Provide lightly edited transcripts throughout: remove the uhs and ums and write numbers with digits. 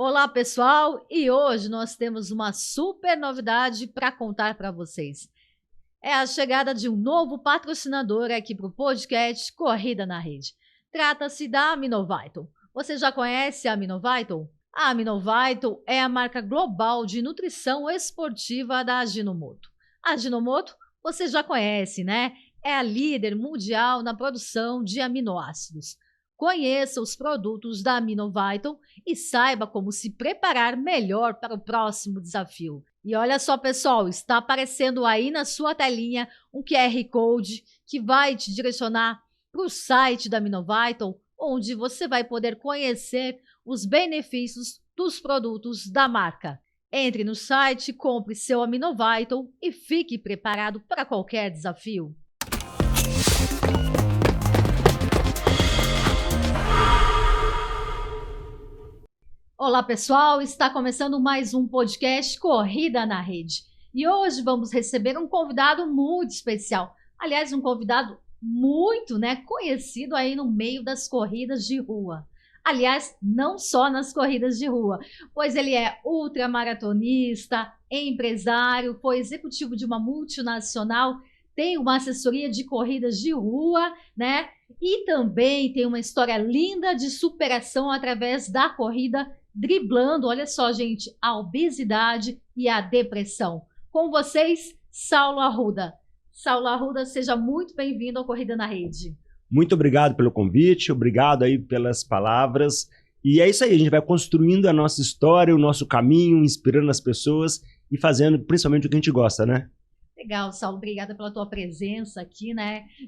Olá, pessoal! E hoje nós temos uma super novidade para contar para vocês. É a chegada de um novo patrocinador aqui para o podcast Corrida na Rede. Trata-se da Aminovital. Você já conhece a Aminovital? A Aminovital é a marca global de nutrição esportiva da Ajinomoto. A Ajinomoto você já conhece, né? É a líder mundial na produção de aminoácidos. Conheça os produtos da Aminovital e saiba como se preparar melhor para o próximo desafio. E olha só, pessoal, está aparecendo aí na sua telinha um QR Code que vai te direcionar para o site da Aminovital, onde você vai poder conhecer os benefícios dos produtos da marca. Entre no site, compre seu Aminovital e fique preparado para qualquer desafio. Olá, pessoal! Está começando mais um podcast Corrida na Rede. E hoje vamos receber um convidado muito especial. Aliás, um convidado muito, conhecido aí no meio das corridas de rua. Aliás, não só nas corridas de rua, pois ele é ultramaratonista, empresário, foi executivo de uma multinacional, tem uma assessoria de corridas de rua, E também tem uma história linda de superação através da corrida, driblando, olha só, gente, a obesidade e a depressão. Com vocês, Saulo Arruda. Saulo Arruda, seja muito bem-vindo ao Corrida na Rede. Muito obrigado pelo convite, obrigado aí pelas palavras. E é isso aí, a gente vai construindo a nossa história, o nosso caminho, inspirando as pessoas e fazendo principalmente o que a gente gosta, né? Legal, Saulo, obrigada pela tua presença aqui,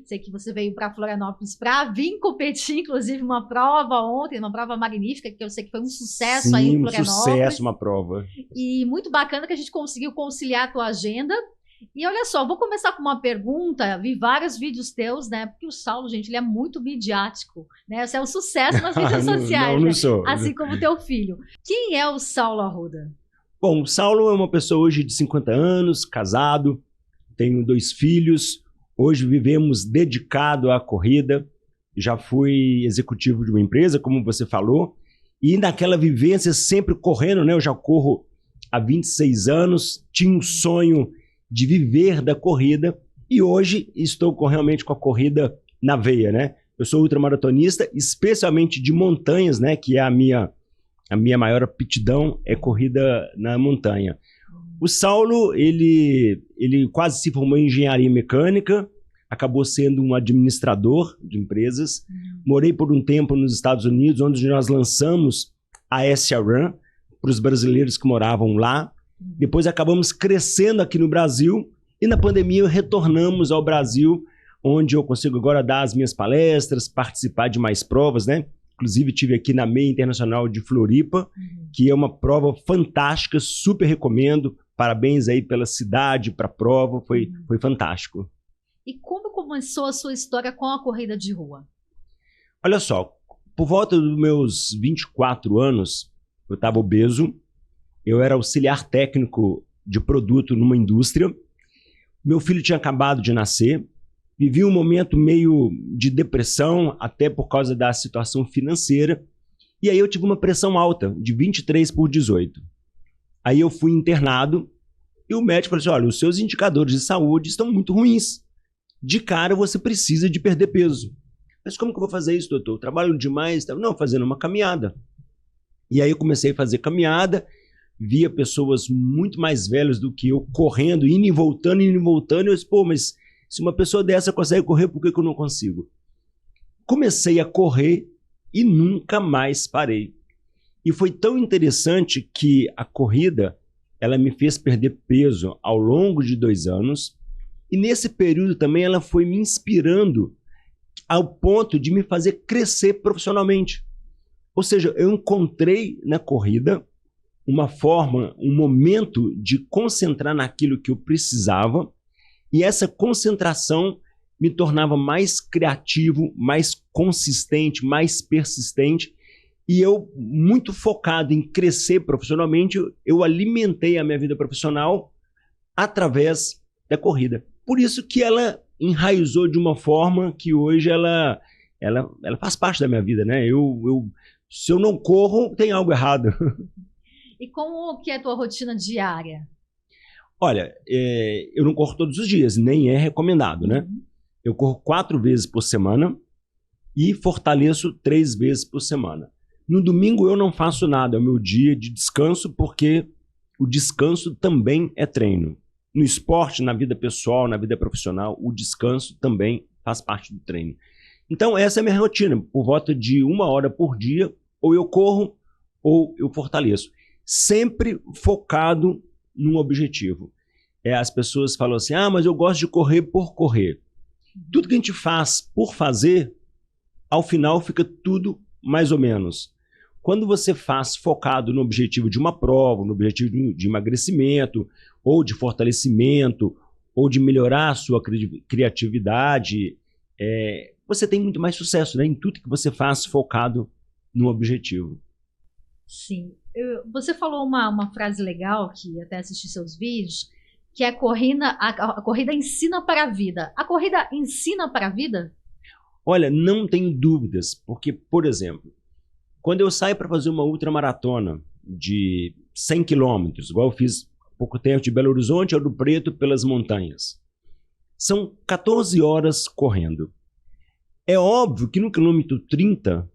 Sei que você veio para Florianópolis para vir competir, inclusive uma prova ontem, uma prova magnífica, que eu sei que foi um sucesso. Sim, aí em Florianópolis. Um sucesso, uma prova. E muito bacana que a gente conseguiu conciliar a tua agenda. E olha só, vou começar com uma pergunta, vi vários vídeos teus, Porque o Saulo, gente, ele é muito midiático, Você é um sucesso nas mídias sociais, não sou. Assim como teu filho. Quem é o Saulo Arruda? Bom, o Saulo é uma pessoa hoje de 50 anos, casado, tenho 2 filhos, hoje vivemos dedicado à corrida, já fui executivo de uma empresa, como você falou, e naquela vivência sempre correndo, Eu já corro há 26 anos, tinha um sonho de viver da corrida e hoje estou realmente com a corrida na veia, Eu sou ultramaratonista, especialmente de montanhas, que é a minha maior aptidão, é corrida na montanha. O Saulo, ele quase se formou em engenharia mecânica, acabou sendo um administrador de empresas. Morei por um tempo nos Estados Unidos, onde nós lançamos a SRAM para os brasileiros que moravam lá. Depois acabamos crescendo aqui no Brasil e na pandemia retornamos ao Brasil, onde eu consigo agora dar as minhas palestras, participar de mais provas, Inclusive tive aqui na Meia Internacional de Floripa, que é uma prova fantástica, super recomendo. Parabéns aí pela cidade, para a prova, foi fantástico. E como começou a sua história com a corrida de rua? Olha só, por volta dos meus 24 anos, eu estava obeso, eu era auxiliar técnico de produto numa indústria, meu filho tinha acabado de nascer, vivi um momento meio de depressão, até por causa da situação financeira, e aí eu tive uma pressão alta, de 23/18. Aí eu fui internado e o médico falou assim, olha, os seus indicadores de saúde estão muito ruins. De cara você precisa de perder peso. Mas como que eu vou fazer isso, doutor? Eu trabalho demais? Não, fazendo uma caminhada. E aí eu comecei a fazer caminhada, via pessoas muito mais velhas do que eu correndo, indo e voltando, e eu disse, mas se uma pessoa dessa consegue correr, por que eu não consigo? Comecei a correr e nunca mais parei. E foi tão interessante que a corrida, ela me fez perder peso ao longo de 2 anos. E nesse período também ela foi me inspirando ao ponto de me fazer crescer profissionalmente. Ou seja, eu encontrei na corrida uma forma, um momento de concentrar naquilo que eu precisava. E essa concentração me tornava mais criativo, mais consistente, mais persistente. E eu, muito focado em crescer profissionalmente, eu alimentei a minha vida profissional através da corrida. Por isso que ela enraizou de uma forma que hoje ela faz parte da minha vida, Se eu não corro, tem algo errado. E como que é a tua rotina diária? Olha, eu não corro todos os dias, nem é recomendado, né? Eu corro 4 vezes por semana e fortaleço 3 vezes por semana. No domingo eu não faço nada, é o meu dia de descanso, porque o descanso também é treino. No esporte, na vida pessoal, na vida profissional, o descanso também faz parte do treino. Então essa é a minha rotina, por volta de 1 hora por dia, ou eu corro ou eu fortaleço. Sempre focado num objetivo. As pessoas falam assim, mas eu gosto de correr por correr. Tudo que a gente faz por fazer, ao final fica tudo mais ou menos. Quando você faz focado no objetivo de uma prova, no objetivo de emagrecimento, ou de fortalecimento, ou de melhorar a sua criatividade, você tem muito mais sucesso, né, em tudo que você faz focado no objetivo. Sim. Você falou uma frase legal, que até assisti seus vídeos, que é a corrida ensina para a vida. A corrida ensina para a vida? Olha, não tenho dúvidas, porque, por exemplo, quando eu saio para fazer uma ultramaratona de 100 quilômetros, igual eu fiz há pouco tempo de Belo Horizonte a Ouro Preto pelas montanhas, são 14 horas correndo. É óbvio que no quilômetro 30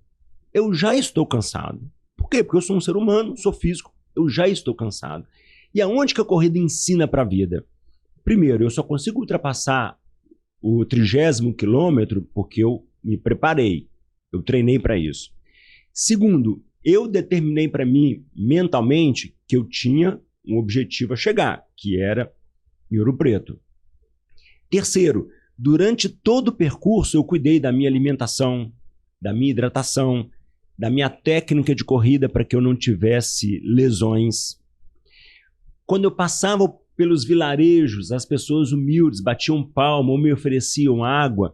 eu já estou cansado. Por quê? Porque eu sou um ser humano, sou físico, eu já estou cansado. E aonde que a corrida ensina para a vida? Primeiro, eu só consigo ultrapassar o 30º quilômetro porque eu me preparei, eu treinei para isso. Segundo, eu determinei para mim mentalmente que eu tinha um objetivo a chegar, que era em Ouro Preto. Terceiro, durante todo o percurso eu cuidei da minha alimentação, da minha hidratação, da minha técnica de corrida para que eu não tivesse lesões. Quando eu passava pelos vilarejos, as pessoas humildes batiam palma ou me ofereciam água.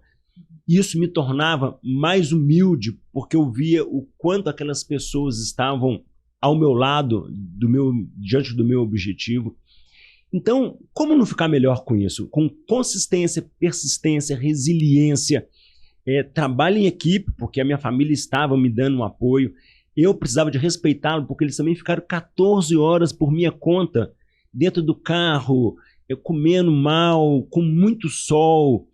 Isso me tornava mais humilde, porque eu via o quanto aquelas pessoas estavam ao meu lado, diante do meu objetivo. Então, como não ficar melhor com isso? Com consistência, persistência, resiliência, trabalho em equipe, porque a minha família estava me dando um apoio. Eu precisava de respeitá-lo, porque eles também ficaram 14 horas por minha conta, dentro do carro, comendo mal, com muito sol.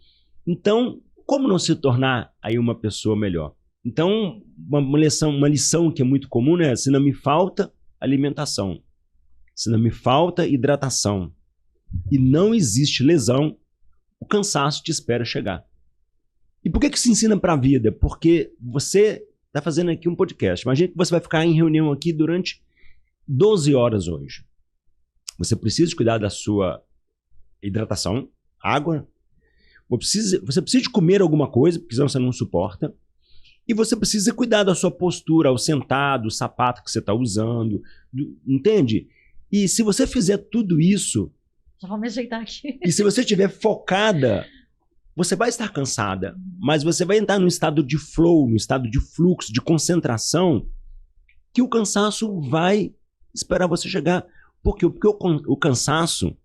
Então, como não se tornar aí uma pessoa melhor? Então, uma lição que é muito comum é: se não me falta alimentação, se não me falta hidratação e não existe lesão, o cansaço te espera chegar. E por que se ensina para a vida? Porque você está fazendo aqui um podcast. Imagina que você vai ficar em reunião aqui durante 12 horas hoje. Você precisa cuidar da sua hidratação, água. Você precisa de comer alguma coisa, porque senão você não suporta. E você precisa cuidar da sua postura, ao sentado, o sapato que você está usando. Entende? E se você fizer tudo isso... Já vou me ajeitar aqui. E se você estiver focada, você vai estar cansada. Mas você vai entrar num estado de flow, num estado de fluxo, de concentração, que o cansaço vai esperar você chegar. Por quê? Porque o cansaço,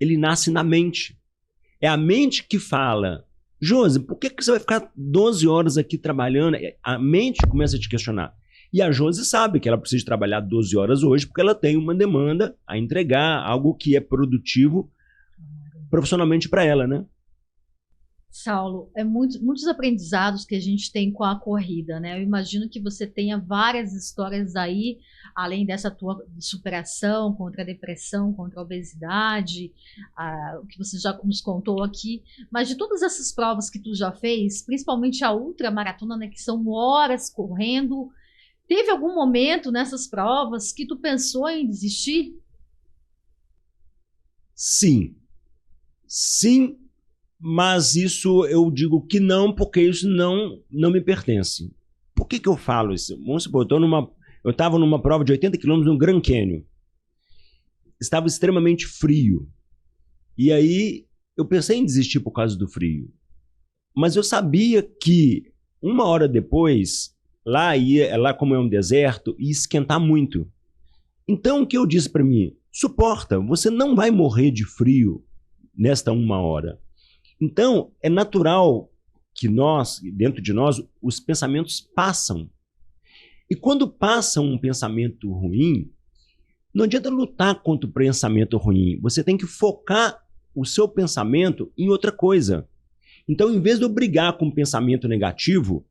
ele nasce na mente. É a mente que fala: Josi, por que você vai ficar 12 horas aqui trabalhando? A mente começa a te questionar. E a Josi sabe que ela precisa trabalhar 12 horas hoje porque ela tem uma demanda a entregar, algo que é produtivo profissionalmente para ela, né? Saulo, muitos aprendizados que a gente tem com a corrida, né? Eu imagino que você tenha várias histórias aí, além dessa tua superação contra a depressão, contra a obesidade, o que você já nos contou aqui. Mas de todas essas provas que tu já fez, principalmente a ultramaratona, né, que são horas correndo, teve algum momento nessas provas que tu pensou em desistir? Sim. Sim. Mas isso eu digo que não, porque isso não me pertence. Por que eu falo isso? Vamos supor, eu estava numa prova de 80 km no Grand Canyon. Estava extremamente frio. E aí eu pensei em desistir por causa do frio. Mas eu sabia que 1 hora depois, lá como é um deserto, ia esquentar muito. Então o que eu disse para mim? Suporta, você não vai morrer de frio nesta 1 hora. Então, é natural que dentro de nós, os pensamentos passam. E quando passa um pensamento ruim, Não adianta lutar contra o pensamento ruim. Você tem que focar o seu pensamento em outra coisa. Então, em vez de eu brigar com o pensamento negativo,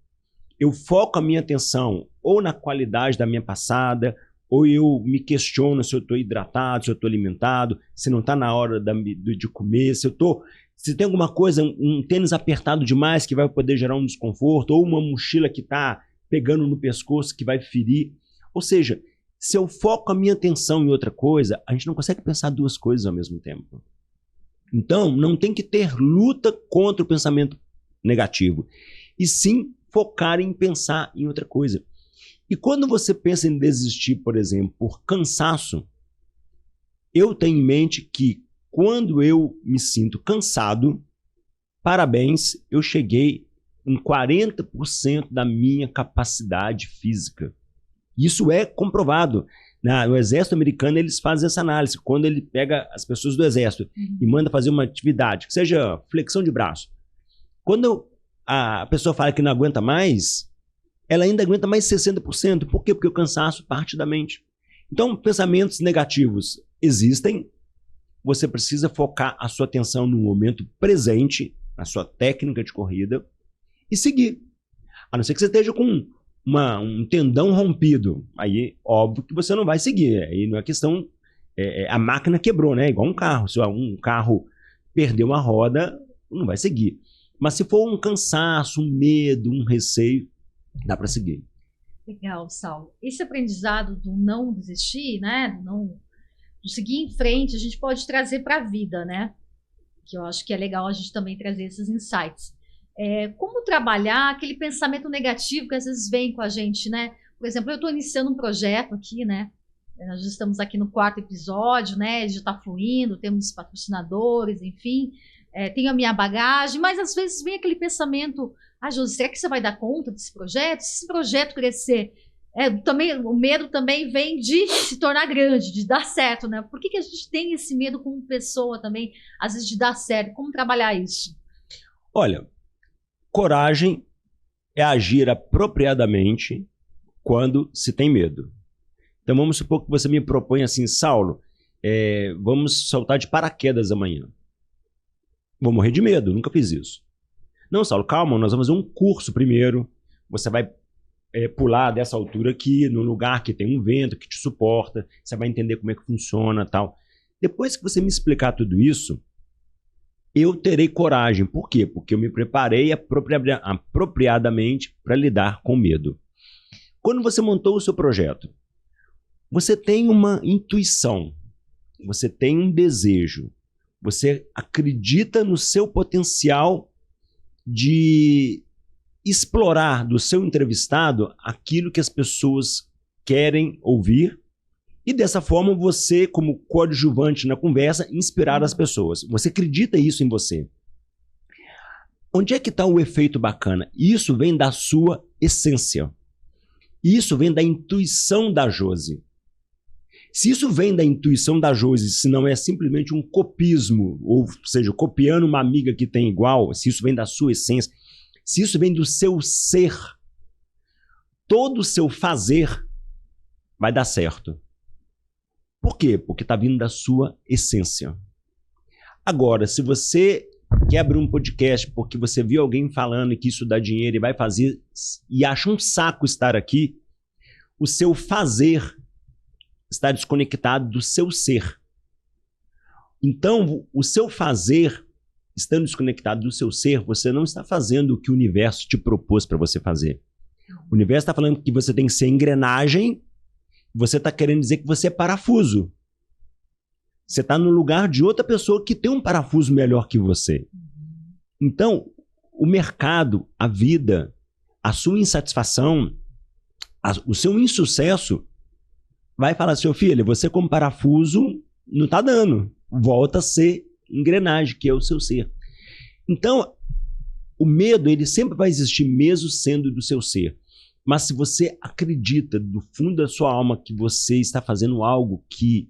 eu foco a minha atenção ou na qualidade da minha passada, ou eu me questiono se eu estou hidratado, se eu estou alimentado, se não está na hora de comer, se tem alguma coisa, um tênis apertado demais que vai poder gerar um desconforto, ou uma mochila que está pegando no pescoço que vai ferir. Ou seja, se eu foco a minha atenção em outra coisa, a gente não consegue pensar duas coisas ao mesmo tempo. Então, não tem que ter luta contra o pensamento negativo, e sim focar em pensar em outra coisa. E quando você pensa em desistir, por exemplo, por cansaço, eu tenho em mente que quando eu me sinto cansado, parabéns, eu cheguei em 40% da minha capacidade física. Isso é comprovado. No exército americano, eles fazem essa análise. Quando ele pega as pessoas do exército e manda fazer uma atividade, que seja flexão de braço. Quando a pessoa fala que não aguenta mais, ela ainda aguenta mais 60%. Por quê? Porque o cansaço parte da mente. Então, pensamentos negativos existem. Você precisa focar a sua atenção no momento presente, na sua técnica de corrida, e seguir. A não ser que você esteja com um tendão rompido. Aí, óbvio que você não vai seguir. Aí não é questão... a máquina quebrou, né? Igual um carro. Se um carro perdeu uma roda, não vai seguir. Mas se for um cansaço, um medo, um receio, dá para seguir. Legal, Saulo. Esse aprendizado do não desistir, né? Do seguir em frente, a gente pode trazer para a vida, né? Que eu acho que é legal a gente também trazer esses insights. Como trabalhar aquele pensamento negativo que às vezes vem com a gente, né? Por exemplo, eu estou iniciando um projeto aqui, né? Nós já estamos aqui no 4º episódio, né? Já está fluindo, temos patrocinadores, enfim. Tenho a minha bagagem, mas às vezes vem aquele pensamento: Josi, será que você vai dar conta desse projeto? Se esse projeto crescer, o medo também vem de se tornar grande, de dar certo, né? Por que a gente tem esse medo como pessoa também, às vezes, de dar certo? Como trabalhar isso? Olha, coragem é agir apropriadamente quando se tem medo. Então vamos supor que você me propõe assim: Saulo, vamos saltar de paraquedas amanhã. Vou morrer de medo, nunca fiz isso. Não, Saulo, calma, nós vamos fazer um curso primeiro. Você vai pular dessa altura aqui, num lugar que tem um vento que te suporta. Você vai entender como é que funciona e tal. Depois que você me explicar tudo isso, eu terei coragem. Por quê? Porque eu me preparei apropriadamente para lidar com medo. Quando você montou o seu projeto, você tem uma intuição, você tem um desejo, você acredita no seu potencial de explorar do seu entrevistado aquilo que as pessoas querem ouvir e dessa forma você, como coadjuvante na conversa, inspirar as pessoas. Você acredita isso em você. Onde é que está o efeito bacana? Isso vem da sua essência. Isso vem da intuição da Josi. Se isso vem da intuição da Josi, se não é simplesmente um copismo, ou seja, copiando uma amiga que tem igual, se isso vem da sua essência, se isso vem do seu ser, todo o seu fazer vai dar certo. Por quê? Porque está vindo da sua essência. Agora, se você quer abrir um podcast porque você viu alguém falando que isso dá dinheiro e vai fazer e acha um saco estar aqui, o seu fazer está desconectado do seu ser. Então, o seu fazer, estando desconectado do seu ser, você não está fazendo o que o universo te propôs para você fazer. O universo está falando que você tem que ser engrenagem, você está querendo dizer que você é parafuso. Você está no lugar de outra pessoa que tem um parafuso melhor que você. Então, o mercado, a vida, a sua insatisfação, o seu insucesso vai falar: seu filho, você como parafuso não está dando. Volta a ser engrenagem, que é o seu ser. Então, o medo, ele sempre vai existir mesmo sendo do seu ser. Mas se você acredita do fundo da sua alma que você está fazendo algo que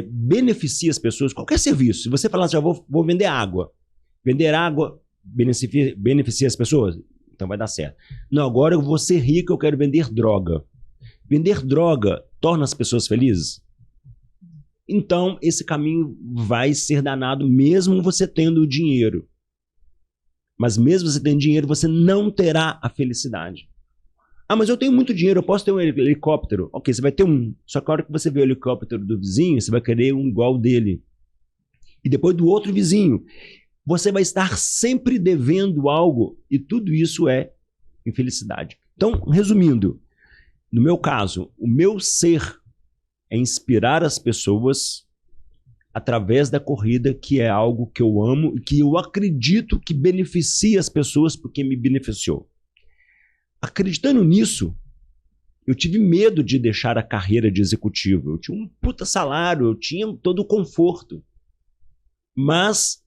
beneficia as pessoas, qualquer serviço, se você falar assim: vou vender água. Vender água beneficia as pessoas? Então vai dar certo. Não, agora eu vou ser rico, eu quero vender droga. Vender droga torna as pessoas felizes? Então, esse caminho vai ser danado mesmo você tendo o dinheiro. Mas mesmo você tendo dinheiro, você não terá a felicidade. Ah, mas eu tenho muito dinheiro, eu posso ter um helicóptero. Ok, você vai ter um. Só que a hora que você vê o helicóptero do vizinho, você vai querer um igual dele. E depois do outro vizinho. Você vai estar sempre devendo algo e tudo isso é infelicidade. Então, resumindo, no meu caso, o meu ser é inspirar as pessoas através da corrida, que é algo que eu amo e que eu acredito que beneficia as pessoas porque me beneficiou. Acreditando nisso, eu tive medo de deixar a carreira de executivo. Eu tinha um puta salário, eu tinha todo o conforto. Mas,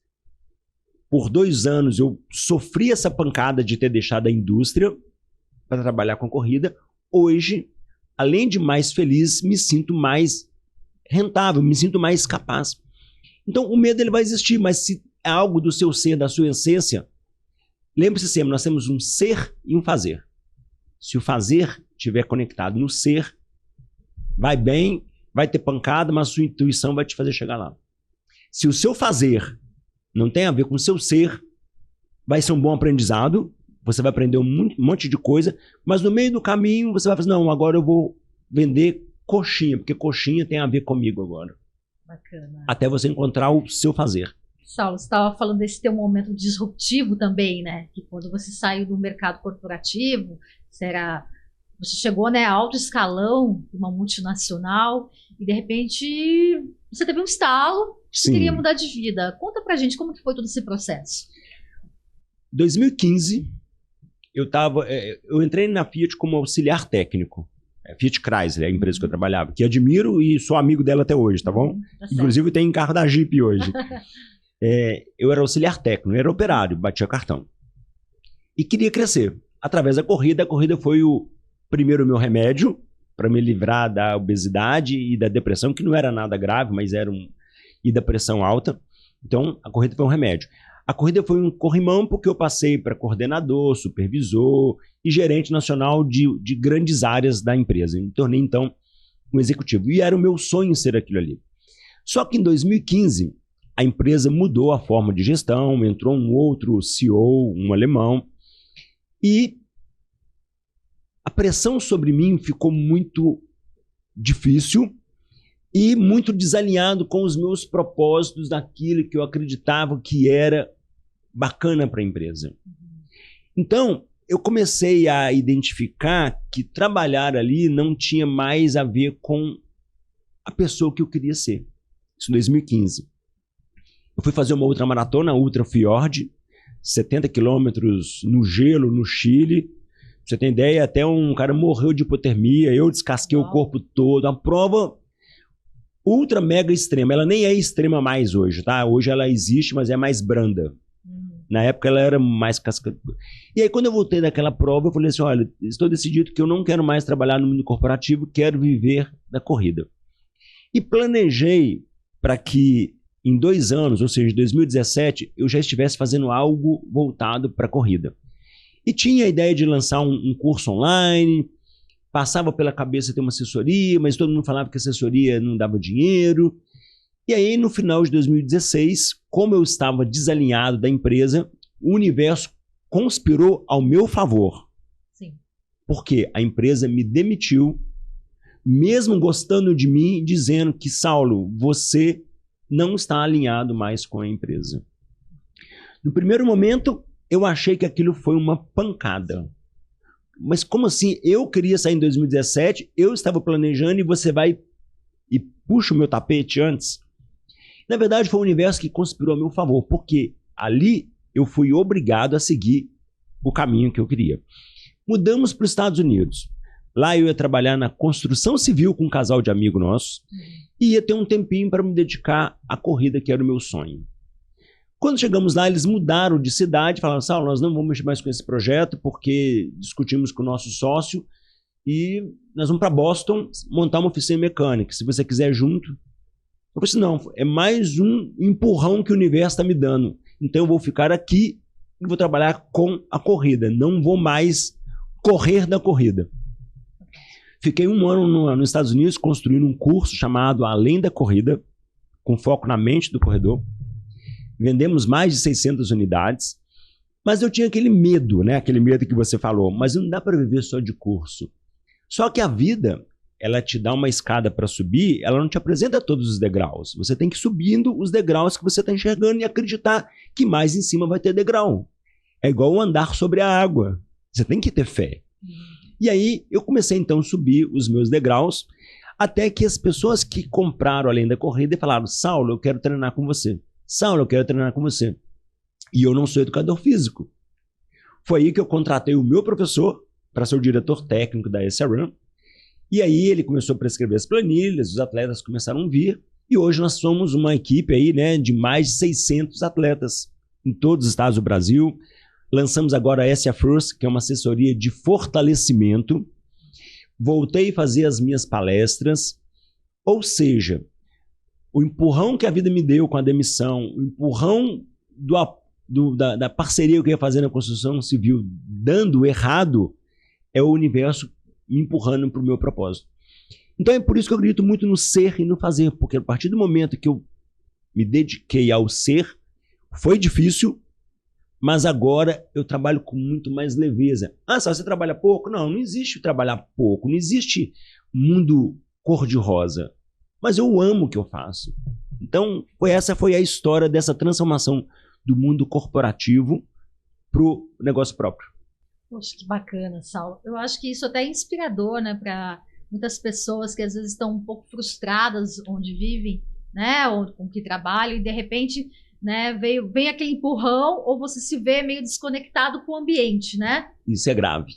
por 2 anos, eu sofri essa pancada de ter deixado a indústria para trabalhar com corrida. Hoje, além de mais feliz, me sinto mais rentável, me sinto mais capaz. Então, o medo ele vai existir, mas se é algo do seu ser, da sua essência, lembre-se sempre, nós temos um ser e um fazer. Se o fazer estiver conectado no ser, vai bem, vai ter pancada, mas a sua intuição vai te fazer chegar lá. Se o seu fazer não tem a ver com o seu ser, vai ser um bom aprendizado, você vai aprender um monte de coisa, mas no meio do caminho você vai fazer, não, agora eu vou vender coxinha, porque coxinha tem a ver comigo agora. Bacana. Até você encontrar o seu fazer. Saulo, você estava falando desse teu momento disruptivo também, né? Que quando você saiu do mercado corporativo, você chegou, né, a alto escalão de uma multinacional e de repente você teve um estalo que queria mudar de vida. Conta pra gente como que foi todo esse processo. 2015, eu entrei na Fiat como auxiliar técnico. Fiat Chrysler, a empresa que eu trabalhava, que admiro e sou amigo dela até hoje, tá bom? Tá Inclusive tem carro da Jeep hoje. Eu era auxiliar técnico, eu era operário, batia cartão. E queria crescer. Através da corrida, a corrida foi o primeiro meu remédio para me livrar da obesidade e da depressão, que não era nada grave, mas e da pressão alta. Então, a corrida foi um remédio. A corrida foi um corrimão porque eu passei para coordenador, supervisor e gerente nacional de grandes áreas da empresa. Eu me tornei, então, um executivo. E era o meu sonho ser aquilo ali. Só que em 2015, a empresa mudou a forma de gestão, entrou um outro CEO, um alemão, e a pressão sobre mim ficou muito difícil e muito desalinhado com os meus propósitos daquilo que eu acreditava que era bacana para a empresa. Então, eu comecei a identificar que trabalhar ali não tinha mais a ver com a pessoa que eu queria ser. Isso em 2015. Eu fui fazer uma outra maratona, Ultra Fjord, 70 quilômetros no gelo, no Chile. Pra você ter ideia, até um cara morreu de hipotermia, eu descasquei o corpo todo. Uma prova ultra mega extrema. Ela nem é extrema mais hoje, tá? Hoje ela existe, mas é mais branda. Na época ela era mais casca. E aí quando eu voltei daquela prova, eu falei assim, olha, estou decidido que eu não quero mais trabalhar no mundo corporativo, quero viver da corrida. E planejei para que em 2 anos, ou seja, em 2017, eu já estivesse fazendo algo voltado para a corrida. E tinha a ideia de lançar um curso online, passava pela cabeça ter uma assessoria, mas todo mundo falava que a assessoria não dava dinheiro. E aí, no final de 2016, como eu estava desalinhado da empresa, o universo conspirou ao meu favor. Sim. Porque a empresa me demitiu, mesmo gostando de mim, dizendo que, Saulo, você não está alinhado mais com a empresa. No primeiro momento, eu achei que aquilo foi uma pancada. Mas como assim? Eu queria sair em 2017, eu estava planejando e você vai e puxa o meu tapete antes? Na verdade, foi o universo que conspirou a meu favor, porque ali eu fui obrigado a seguir o caminho que eu queria. Mudamos para os Estados Unidos. Lá eu ia trabalhar na construção civil com um casal de amigos nossos e ia ter um tempinho para me dedicar à corrida, que era o meu sonho. Quando chegamos lá, eles mudaram de cidade, falaram, Saulo, nós não vamos mexer mais com esse projeto porque discutimos com o nosso sócio e nós vamos para Boston montar uma oficina mecânica. Se você quiser junto. Eu falei assim, não, é mais um empurrão que o universo está me dando. Então eu vou ficar aqui e vou trabalhar com a corrida. Não vou mais correr da corrida. Fiquei um ano nos Estados Unidos construindo um curso chamado Além da Corrida, com foco na mente do corredor. Vendemos mais de 600 unidades, mas eu tinha aquele medo, né? Aquele medo que você falou, mas não dá para viver só de curso. Só que a vida, ela te dá uma escada para subir, ela não te apresenta todos os degraus. Você tem que ir subindo os degraus que você está enxergando e acreditar que mais em cima vai ter degrau. É igual andar sobre a água. Você tem que ter fé. E aí eu comecei então a subir os meus degraus, até que as pessoas que compraram Além da Corrida falaram: Saulo, eu quero treinar com você. Saulo, eu quero treinar com você. E eu não sou educador físico. Foi aí que eu contratei o meu professor para ser o diretor técnico da SRAM. E aí ele começou a prescrever as planilhas, os atletas começaram a vir. E hoje nós somos uma equipe aí, né, de mais de 600 atletas em todos os estados do Brasil. Lançamos agora a SA First, que é uma assessoria de fortalecimento. Voltei a fazer as minhas palestras. Ou seja, o empurrão que a vida me deu com a demissão, o empurrão da parceria que eu ia fazer na construção civil dando errado, é o universo me empurrando para o meu propósito. Então é por isso que eu acredito muito no ser e no fazer, porque a partir do momento que eu me dediquei ao ser, foi difícil, mas agora eu trabalho com muito mais leveza. Ah, só você trabalha pouco? Não, não existe trabalhar pouco, não existe mundo cor-de-rosa, mas eu amo o que eu faço. Então essa foi a história dessa transformação do mundo corporativo para o negócio próprio. Poxa, que bacana, Saulo. Eu acho que isso até é inspirador, né, para muitas pessoas que às vezes estão um pouco frustradas onde vivem, né, ou com que trabalham, e de repente, né, vem aquele empurrão, ou você se vê meio desconectado com o ambiente, né? Isso é grave.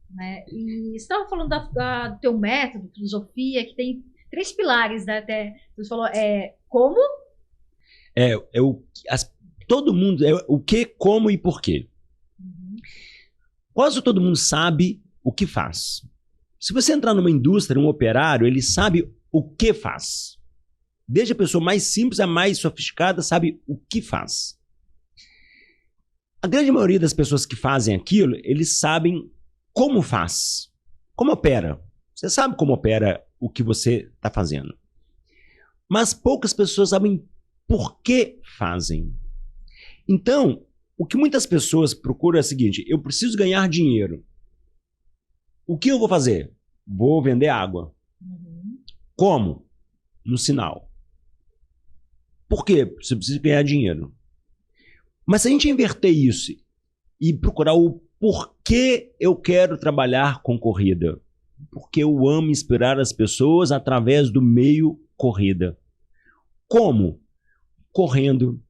Né? E você estava falando do teu método, filosofia, que tem 3 pilares, né? Até você falou, como? Todo mundo, o que, como e porquê. Quase todo mundo sabe o que faz. Se você entrar numa indústria, um operário, ele sabe o que faz. Desde a pessoa mais simples a mais sofisticada sabe o que faz. A grande maioria das pessoas que fazem aquilo, eles sabem como faz, como opera. Você sabe como opera o que você está fazendo. Mas poucas pessoas sabem por que fazem. Então, o que muitas pessoas procuram é o seguinte: eu preciso ganhar dinheiro. O que eu vou fazer? Vou vender água. Como? No sinal. Por quê? Você precisa ganhar dinheiro. Mas se a gente inverter isso e procurar o porquê eu quero trabalhar com corrida, porque eu amo inspirar as pessoas através do meio corrida. Como? Correndo,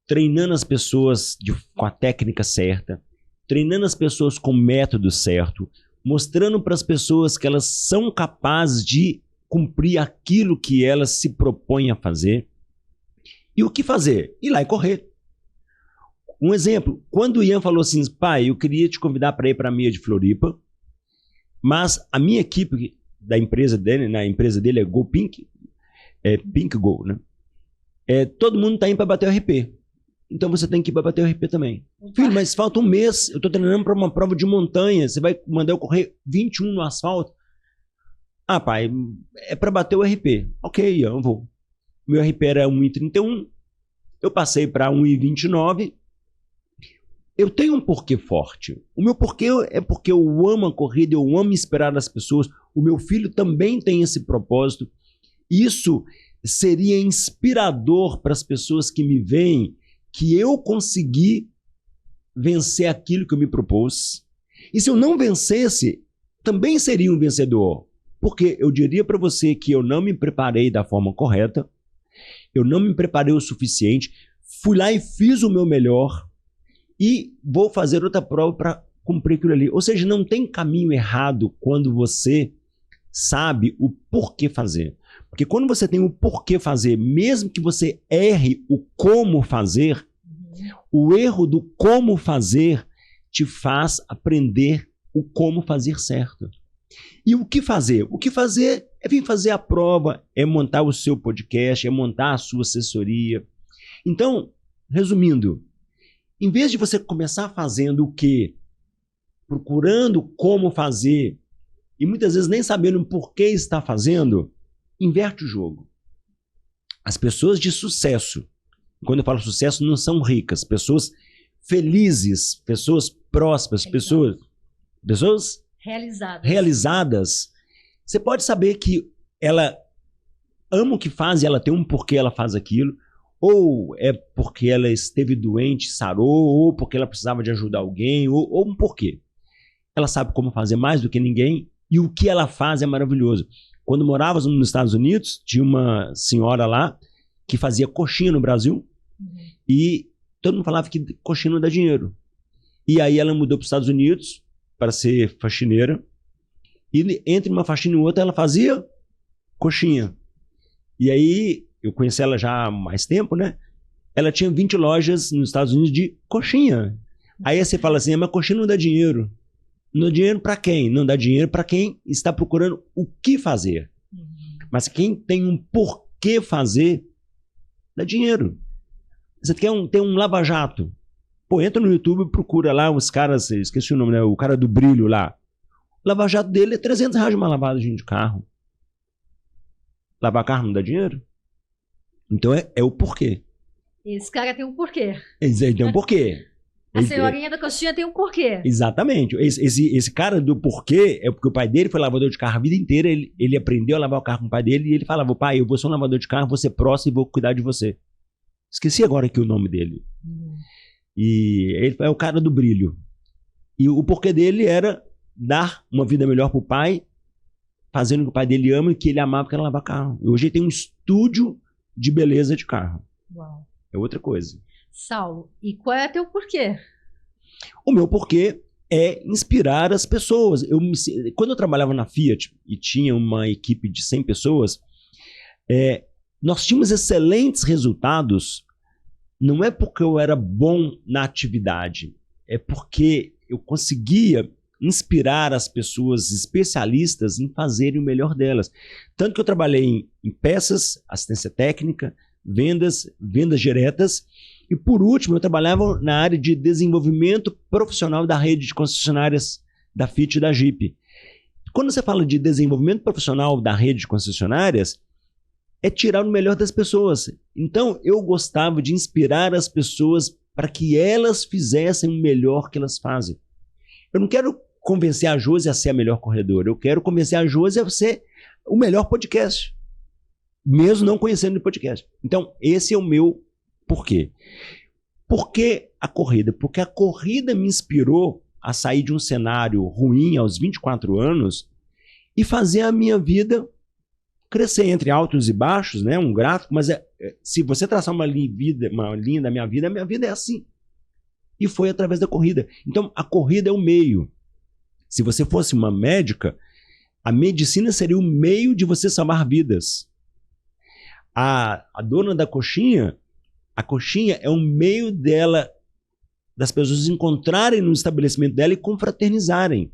treinando as pessoas com a técnica certa, treinando as pessoas com o método certo, mostrando para as pessoas que elas são capazes de cumprir aquilo que elas se propõem a fazer. E o que fazer? Ir lá e correr. Um exemplo, quando o Ian falou assim: pai, eu queria te convidar para ir para a meia de Floripa, mas a minha equipe da empresa dele, na empresa dele é Go Pink, Pink Go, né? Todo mundo está indo para bater o RP. Então você tem que ir para bater o RP também. Filho, mas falta um mês, eu estou treinando para uma prova de montanha, você vai mandar eu correr 21 no asfalto? Ah, pai, é para bater o RP. Ok, Ian, eu vou. Meu RP era 1,31, eu passei para 1,29. Eu tenho um porquê forte. O meu porquê é porque eu amo a corrida, eu amo inspirar as pessoas. O meu filho também tem esse propósito. Isso seria inspirador para as pessoas que me veem, que eu consegui vencer aquilo que eu me propus. E se eu não vencesse, também seria um vencedor. Porque eu diria para você que eu não me preparei da forma correta, eu não me preparei o suficiente, fui lá e fiz o meu melhor e vou fazer outra prova para cumprir aquilo ali. Ou seja, não tem caminho errado quando você sabe o porquê fazer. Porque quando você tem o porquê fazer, mesmo que você erre o como fazer, o erro do como fazer te faz aprender o como fazer certo. E o que fazer? O que fazer é vir fazer a prova, é montar o seu podcast, é montar a sua assessoria. Então, resumindo, em vez de você começar fazendo o quê? Procurando como fazer e muitas vezes nem sabendo por que está fazendo, inverte o jogo. As pessoas de sucesso, quando eu falo sucesso, não são ricas, pessoas felizes, pessoas prósperas, pessoas realizadas. Você pode saber que ela ama o que faz e ela tem um porquê ela faz aquilo, ou é porque ela esteve doente, sarou, ou porque ela precisava de ajudar alguém, ou um porquê. Ela sabe como fazer mais do que ninguém e o que ela faz é maravilhoso. Quando morávamos nos Estados Unidos, tinha uma senhora lá que fazia coxinha no Brasil e todo mundo falava que coxinha não dá dinheiro. E aí ela mudou para os Estados Unidos para ser faxineira e entre uma faxina e outra ela fazia coxinha. E aí eu conheci ela já há mais tempo, né? Ela tinha 20 lojas nos Estados Unidos de coxinha. Aí você fala assim, mas coxinha não dá dinheiro. Não dá dinheiro para quem? Não dá dinheiro para quem está procurando o que fazer. Mas quem tem um porquê fazer, dá dinheiro. Você quer ter um lava-jato. Pô, entra no YouTube e procura lá os caras, esqueci o nome, né? O cara do brilho lá. O lava-jato dele é R$300 uma lavagem de carro. Lavar carro não dá dinheiro? Então é o porquê. Esse cara tem um porquê. Ele tem um porquê. A senhorinha da coxinha tem um porquê. Exatamente. Esse cara do porquê é porque o pai dele foi lavador de carro a vida inteira, ele aprendeu a lavar o carro com o pai dele e ele falava, pai, eu vou ser um lavador de carro, vou ser próximo e vou cuidar de você. Esqueci agora aqui o nome dele. E ele é o cara do brilho. E o porquê dele era dar uma vida melhor pro pai, fazendo o que o pai dele ama e que ele amava, que era lavar carro. E hoje ele tem um estúdio de beleza de carro. Uau. É outra coisa. Saulo, e qual é teu porquê? O meu porquê é inspirar as pessoas. Quando eu trabalhava na Fiat e tinha uma equipe de 100 pessoas, nós tínhamos excelentes resultados. Não é porque eu era bom na atividade, é porque eu conseguia inspirar as pessoas especialistas em fazerem o melhor delas. Tanto que eu trabalhei em peças, assistência técnica, vendas diretas, e por último eu trabalhava na área de desenvolvimento profissional da rede de concessionárias da Fiat e da Jeep. Quando você fala de desenvolvimento profissional da rede de concessionárias, é tirar o melhor das pessoas. Então eu gostava de inspirar as pessoas para que elas fizessem o melhor que elas fazem. Eu não quero convencer a Josi a ser a melhor corredora, eu quero convencer a Josi a ser o melhor podcast, mesmo não conhecendo o podcast. Então esse é o meu porquê. Por que a corrida? Porque a corrida me inspirou a sair de um cenário ruim aos 24 anos e fazer a minha vida crescer entre altos e baixos, né? Um gráfico, mas se você traçar uma linha da minha vida é assim. E foi através da corrida. Então, a corrida é o meio. Se você fosse uma médica, a medicina seria o meio de você salvar vidas. A dona da coxinha, a coxinha é um meio dela, das pessoas encontrarem no estabelecimento dela e confraternizarem.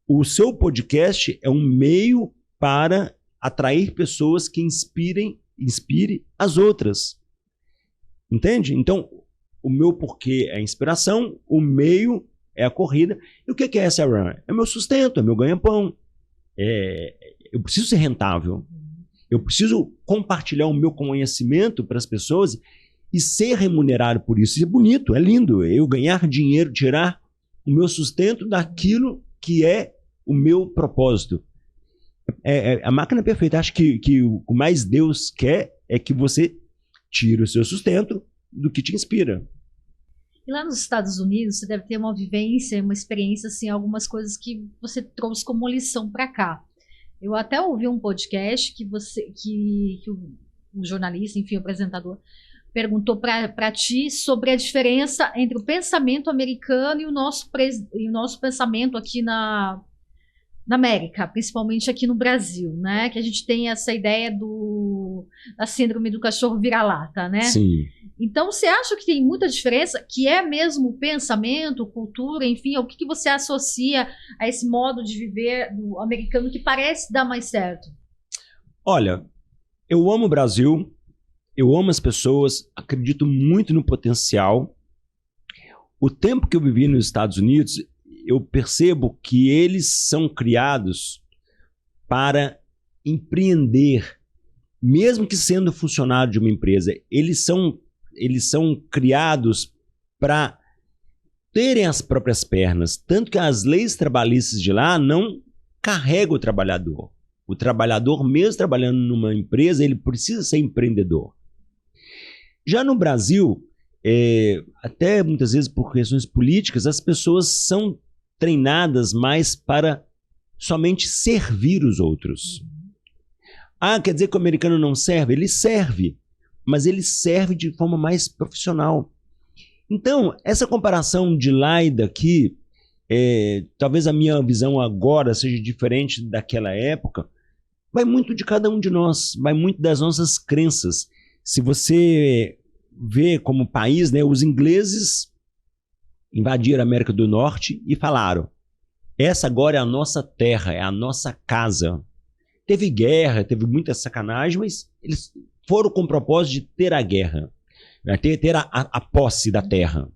O seu podcast é um meio para atrair pessoas que inspire as outras. Entende? Então, o meu porquê é a inspiração, o meio é a corrida. E o que é essa run? É meu sustento, é meu ganha-pão. Eu preciso ser rentável. Eu preciso compartilhar o meu conhecimento para as pessoas e ser remunerado por isso. Isso é bonito, é lindo. Eu ganhar dinheiro, tirar o meu sustento daquilo que é o meu propósito. A máquina perfeita. Acho que o mais Deus quer é que você tire o seu sustento do que te inspira. E lá nos Estados Unidos, você deve ter uma vivência, uma experiência, assim, algumas coisas que você trouxe como lição para cá. Eu até ouvi um podcast que o jornalista, enfim, o apresentador, perguntou para ti sobre a diferença entre o pensamento americano e o nosso pensamento aqui na América, principalmente aqui no Brasil, né? Que a gente tem essa ideia da síndrome do cachorro vira-lata, né? Sim. Então, você acha que tem muita diferença, que é mesmo pensamento, cultura, enfim, o que você associa a esse modo de viver do americano que parece dar mais certo? Olha, eu amo o Brasil, eu amo as pessoas, acredito muito no potencial. O tempo que eu vivi nos Estados Unidos, eu percebo que eles são criados para empreender, mesmo que sendo funcionário de uma empresa. Eles são criados para terem as próprias pernas, tanto que as leis trabalhistas de lá não carregam o trabalhador. O trabalhador, mesmo trabalhando numa empresa, ele precisa ser empreendedor. Já no Brasil, até muitas vezes por questões políticas, as pessoas são treinadas mais para somente servir os outros. Ah, quer dizer que o americano não serve? Ele serve, mas ele serve de forma mais profissional. Então, essa comparação de lá e daqui, talvez a minha visão agora seja diferente daquela época, vai muito de cada um de nós, vai muito das nossas crenças. Se você vê como país, né, os ingleses invadiram a América do Norte e falaram: essa agora é a nossa terra, é a nossa casa. Teve guerra, teve muita sacanagem, mas eles foram com o propósito de ter a guerra, ter a posse da terra.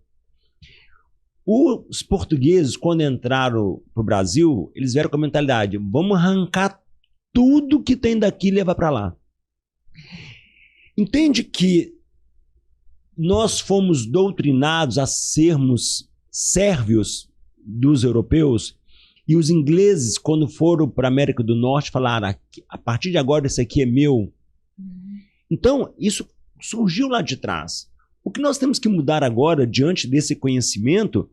Os portugueses, quando entraram para o Brasil, eles vieram com a mentalidade: vamos arrancar tudo que tem daqui e levar para lá. Entende que nós fomos doutrinados a sermos sérvios dos europeus, e os ingleses, quando foram para a América do Norte, falaram: a partir de agora isso aqui é meu. Então, isso surgiu lá de trás. O que nós temos que mudar agora, diante desse conhecimento,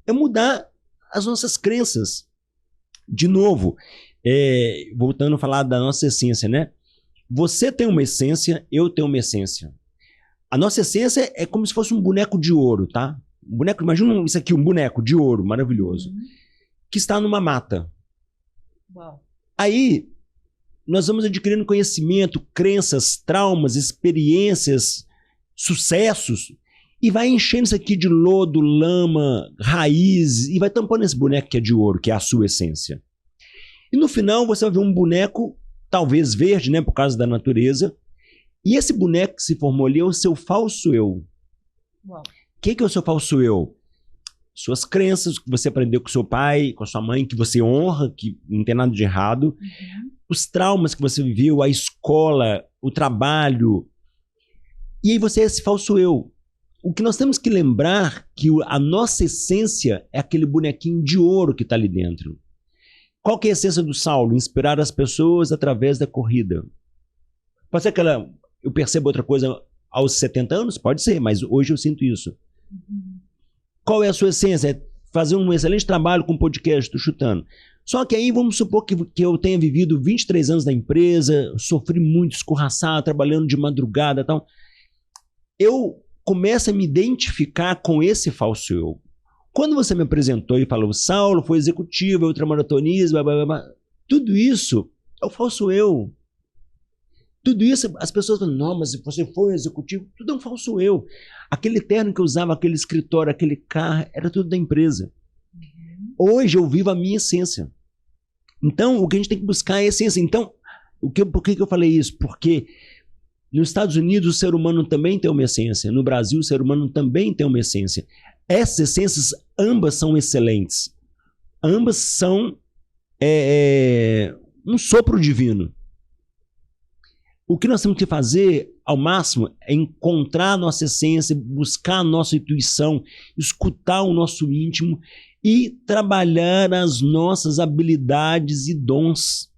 é mudar as nossas crenças. De novo, voltando a falar da nossa essência, né? Você tem uma essência, eu tenho uma essência. A nossa essência é como se fosse um boneco de ouro, tá? Um boneco, imagina isso aqui, um boneco de ouro maravilhoso, que está numa mata. Uau. Aí, nós vamos adquirindo conhecimento, crenças, traumas, experiências, sucessos, e vai enchendo isso aqui de lodo, lama, raiz, e vai tampando esse boneco que é de ouro, que é a sua essência. E no final você vai ver um boneco, talvez verde, né, por causa da natureza, e esse boneco que se formou ali é o seu falso eu. Uau. O que é o seu falso eu? Suas crenças, que você aprendeu com seu pai, com a sua mãe, que você honra, que não tem nada de errado. Os traumas que você viveu, a escola, o trabalho. E aí você é esse falso eu. O que nós temos que lembrar que a nossa essência é aquele bonequinho de ouro que está ali dentro. Qual que é a essência do Saulo? Inspirar as pessoas através da corrida. Pode ser que eu perceba outra coisa aos 70 anos? Pode ser, mas hoje eu sinto isso. Qual é a sua essência? É fazer um excelente trabalho com podcast, estou chutando. Só que aí vamos supor que eu tenha vivido 23 anos na empresa, sofri muito, escorraçado, trabalhando de madrugada e tal. Eu começo a me identificar com esse falso eu. Quando você me apresentou e falou: Saulo foi executivo, é ultramaratonista, blá, blá, blá, tudo isso é o falso eu. Tudo isso, as pessoas falam: não, mas se você foi executivo, tudo é um falso eu. Aquele terno que eu usava, aquele escritório, aquele carro, era tudo da empresa. Hoje eu vivo a minha essência. Então, o que a gente tem que buscar é a essência. Então, por que eu falei isso? Porque nos Estados Unidos o ser humano também tem uma essência. No Brasil o ser humano também tem uma essência. Essas essências, ambas são excelentes. Ambas são um sopro divino. O que nós temos que fazer, ao máximo, é encontrar a nossa essência, buscar a nossa intuição, escutar o nosso íntimo e trabalhar as nossas habilidades e dons.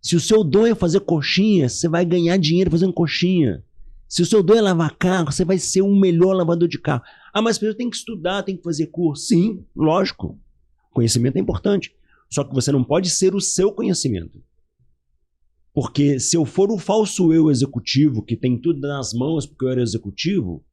Se o seu dom é fazer coxinha, você vai ganhar dinheiro fazendo coxinha. Se o seu dom é lavar carro, você vai ser o melhor lavador de carro. Ah, mas você tem que estudar, tem que fazer curso. Sim, lógico. Conhecimento é importante. Só que você não pode ser o seu conhecimento. Porque se eu for o falso eu executivo, que tem tudo nas mãos porque eu era executivo,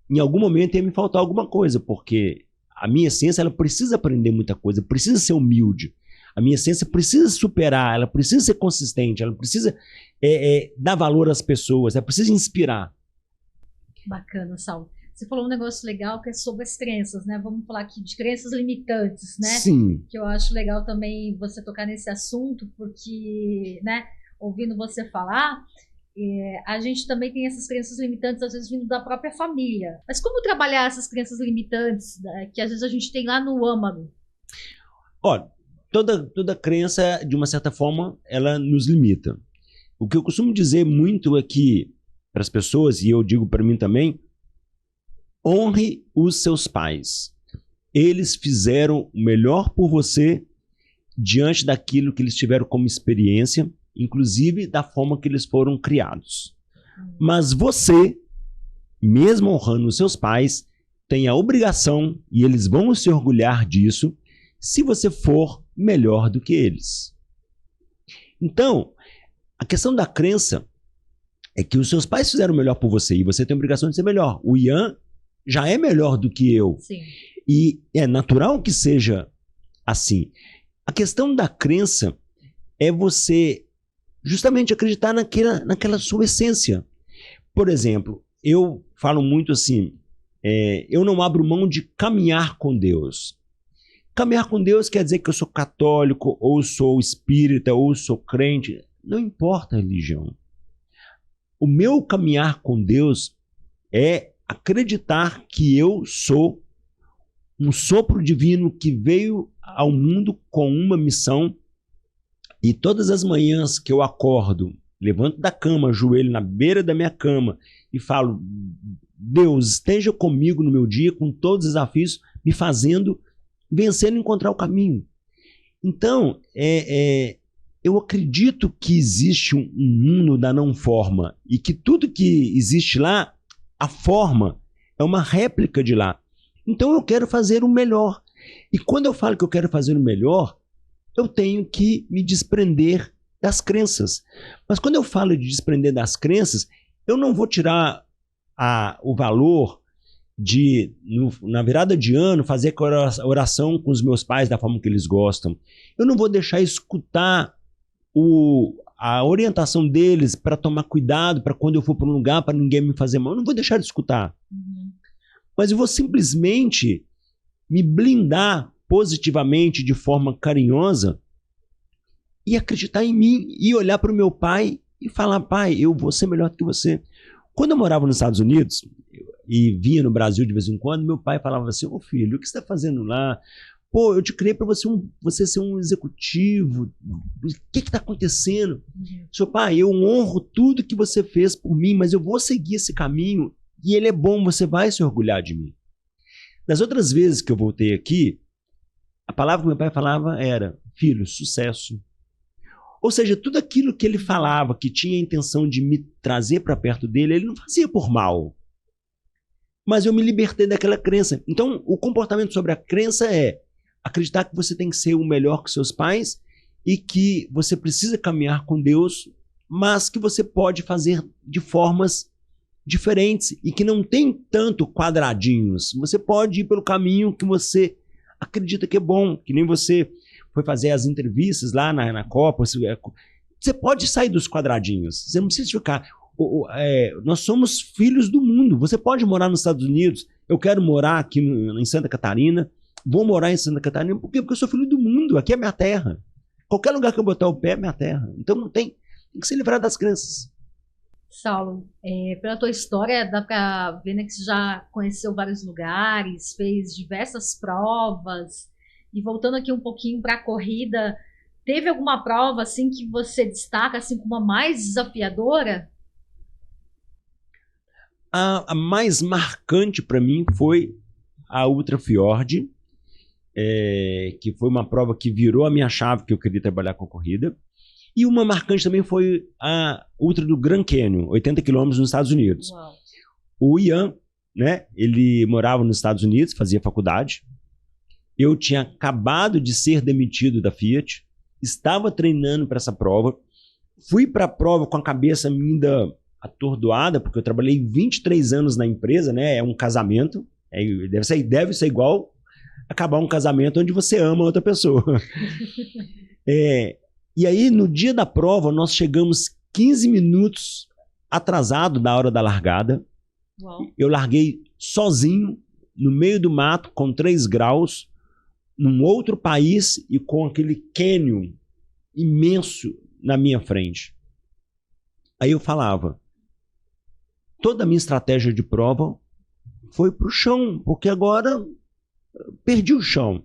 em algum momento ia me faltar alguma coisa, porque a minha essência ela precisa aprender muita coisa, precisa ser humilde. A minha essência precisa superar, ela precisa ser consistente, ela precisa dar valor às pessoas, ela precisa inspirar. Bacana, Saulo. Você falou um negócio legal que é sobre as crenças, né? Vamos falar aqui de crenças limitantes, né? Sim. Que eu acho legal também você tocar nesse assunto, porque, né, ouvindo você falar, a gente também tem essas crenças limitantes, às vezes vindo da própria família. Mas como trabalhar essas crenças limitantes, né, que às vezes a gente tem lá no âmago? Olha, toda crença, de uma certa forma, ela nos limita. O que eu costumo dizer muito é que, para as pessoas, e eu digo para mim também, honre os seus pais. Eles fizeram o melhor por você diante daquilo que eles tiveram como experiência, inclusive da forma que eles foram criados. Mas você, mesmo honrando os seus pais, tem a obrigação, e eles vão se orgulhar disso, se você for melhor do que eles. Então, a questão da crença é que os seus pais fizeram o melhor por você e você tem a obrigação de ser melhor. O Ian já é melhor do que eu. Sim. E é natural que seja assim. A questão da crença é você justamente acreditar naquela sua essência. Por exemplo, eu falo muito assim, eu não abro mão de caminhar com Deus. Caminhar com Deus quer dizer que eu sou católico, ou sou espírita, ou sou crente. Não importa a religião. O meu caminhar com Deus é acreditar que eu sou um sopro divino que veio ao mundo com uma missão, e todas as manhãs que eu acordo, levanto da cama, ajoelho na beira da minha cama e falo: Deus, esteja comigo no meu dia, com todos os desafios, me fazendo vencer e encontrar o caminho. Então, eu acredito que existe um mundo da não forma e que tudo que existe lá, a forma, é uma réplica de lá. Então eu quero fazer o melhor. E quando eu falo que eu quero fazer o melhor, eu tenho que me desprender das crenças. Mas quando eu falo de desprender das crenças, eu não vou tirar o valor de, na virada de ano, fazer oração com os meus pais da forma que eles gostam. Eu não vou deixar escutar a orientação deles para tomar cuidado, para quando eu for para um lugar, para ninguém me fazer mal. Eu não vou deixar de escutar. Mas eu vou simplesmente me blindar positivamente, de forma carinhosa, e acreditar em mim, e olhar para o meu pai e falar: pai, eu vou ser melhor do que você. Quando eu morava nos Estados Unidos e vinha no Brasil de vez em quando, meu pai falava assim: ô filho, o que você está fazendo lá? Pô, eu te criei para você ser um executivo. O que está acontecendo? Seu pai, eu honro tudo que você fez por mim, mas eu vou seguir esse caminho e ele é bom, você vai se orgulhar de mim. Das outras vezes que eu voltei aqui, a palavra que meu pai falava era: filho, sucesso. Ou seja, tudo aquilo que ele falava, que tinha a intenção de me trazer para perto dele, ele não fazia por mal. Mas eu me libertei daquela crença. Então, o comportamento sobre a crença é acreditar que você tem que ser o melhor que seus pais e que você precisa caminhar com Deus, mas que você pode fazer de formas diferentes e que não tem tanto quadradinhos. Você pode ir pelo caminho que você acredita que é bom, que nem você foi fazer as entrevistas lá na Copa. Você pode sair dos quadradinhos, você não precisa ficar... nós somos filhos do mundo. Você pode morar nos Estados Unidos. Eu quero morar aqui em Santa Catarina, vou morar em Santa Catarina, por quê? Porque eu sou filho do mundo, aqui é minha terra. Qualquer lugar que eu botar o pé é minha terra. Então não tem que se livrar das crenças. Saulo, pela tua história, dá para ver, né, que você já conheceu vários lugares, fez diversas provas. E voltando aqui um pouquinho para a corrida, teve alguma prova assim que você destaca assim como a mais desafiadora? A mais marcante para mim foi a Ultra Fjord, que foi uma prova que virou a minha chave, que eu queria trabalhar com corrida. E uma marcante também foi a Ultra do Grand Canyon, 80 quilômetros nos Estados Unidos. Uau. O Ian, né, ele morava nos Estados Unidos, fazia faculdade. Eu tinha acabado de ser demitido da Fiat, estava treinando para essa prova. Fui para a prova com a cabeça ainda atordoada, porque eu trabalhei 23 anos na empresa, né? É um casamento, deve ser igual acabar um casamento onde você ama outra pessoa. E aí, no dia da prova, nós chegamos 15 minutos atrasado da hora da largada. Uau. Eu larguei sozinho, no meio do mato, com 3 graus, num outro país e com aquele cânion imenso na minha frente. Aí eu falava, toda a minha estratégia de prova foi pro chão, porque agora perdi o chão.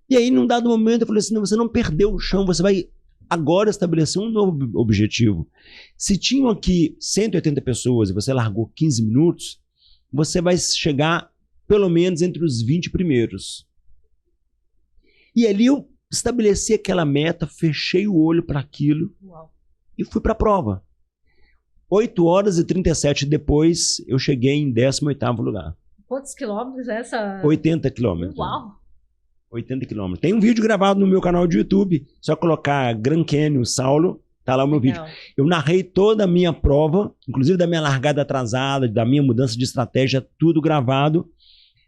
E aí, num dado momento, eu falei assim, não, você não perdeu o chão, você vai agora estabelecer um novo objetivo. Se tinham aqui 180 pessoas e você largou 15 minutos, você vai chegar pelo menos entre os 20 primeiros. E ali eu estabeleci aquela meta, fechei o olho para aquilo. Uau. E fui para a prova. 8 horas e 37 depois, eu cheguei em 18º lugar. Quantos quilômetros é essa? 80 quilômetros. Uau! 80 quilômetros. Tem um vídeo gravado no meu canal de YouTube, só colocar Grand Canyon Saulo, tá lá o meu vídeo. Eu narrei toda a minha prova, inclusive da minha largada atrasada, da minha mudança de estratégia, tudo gravado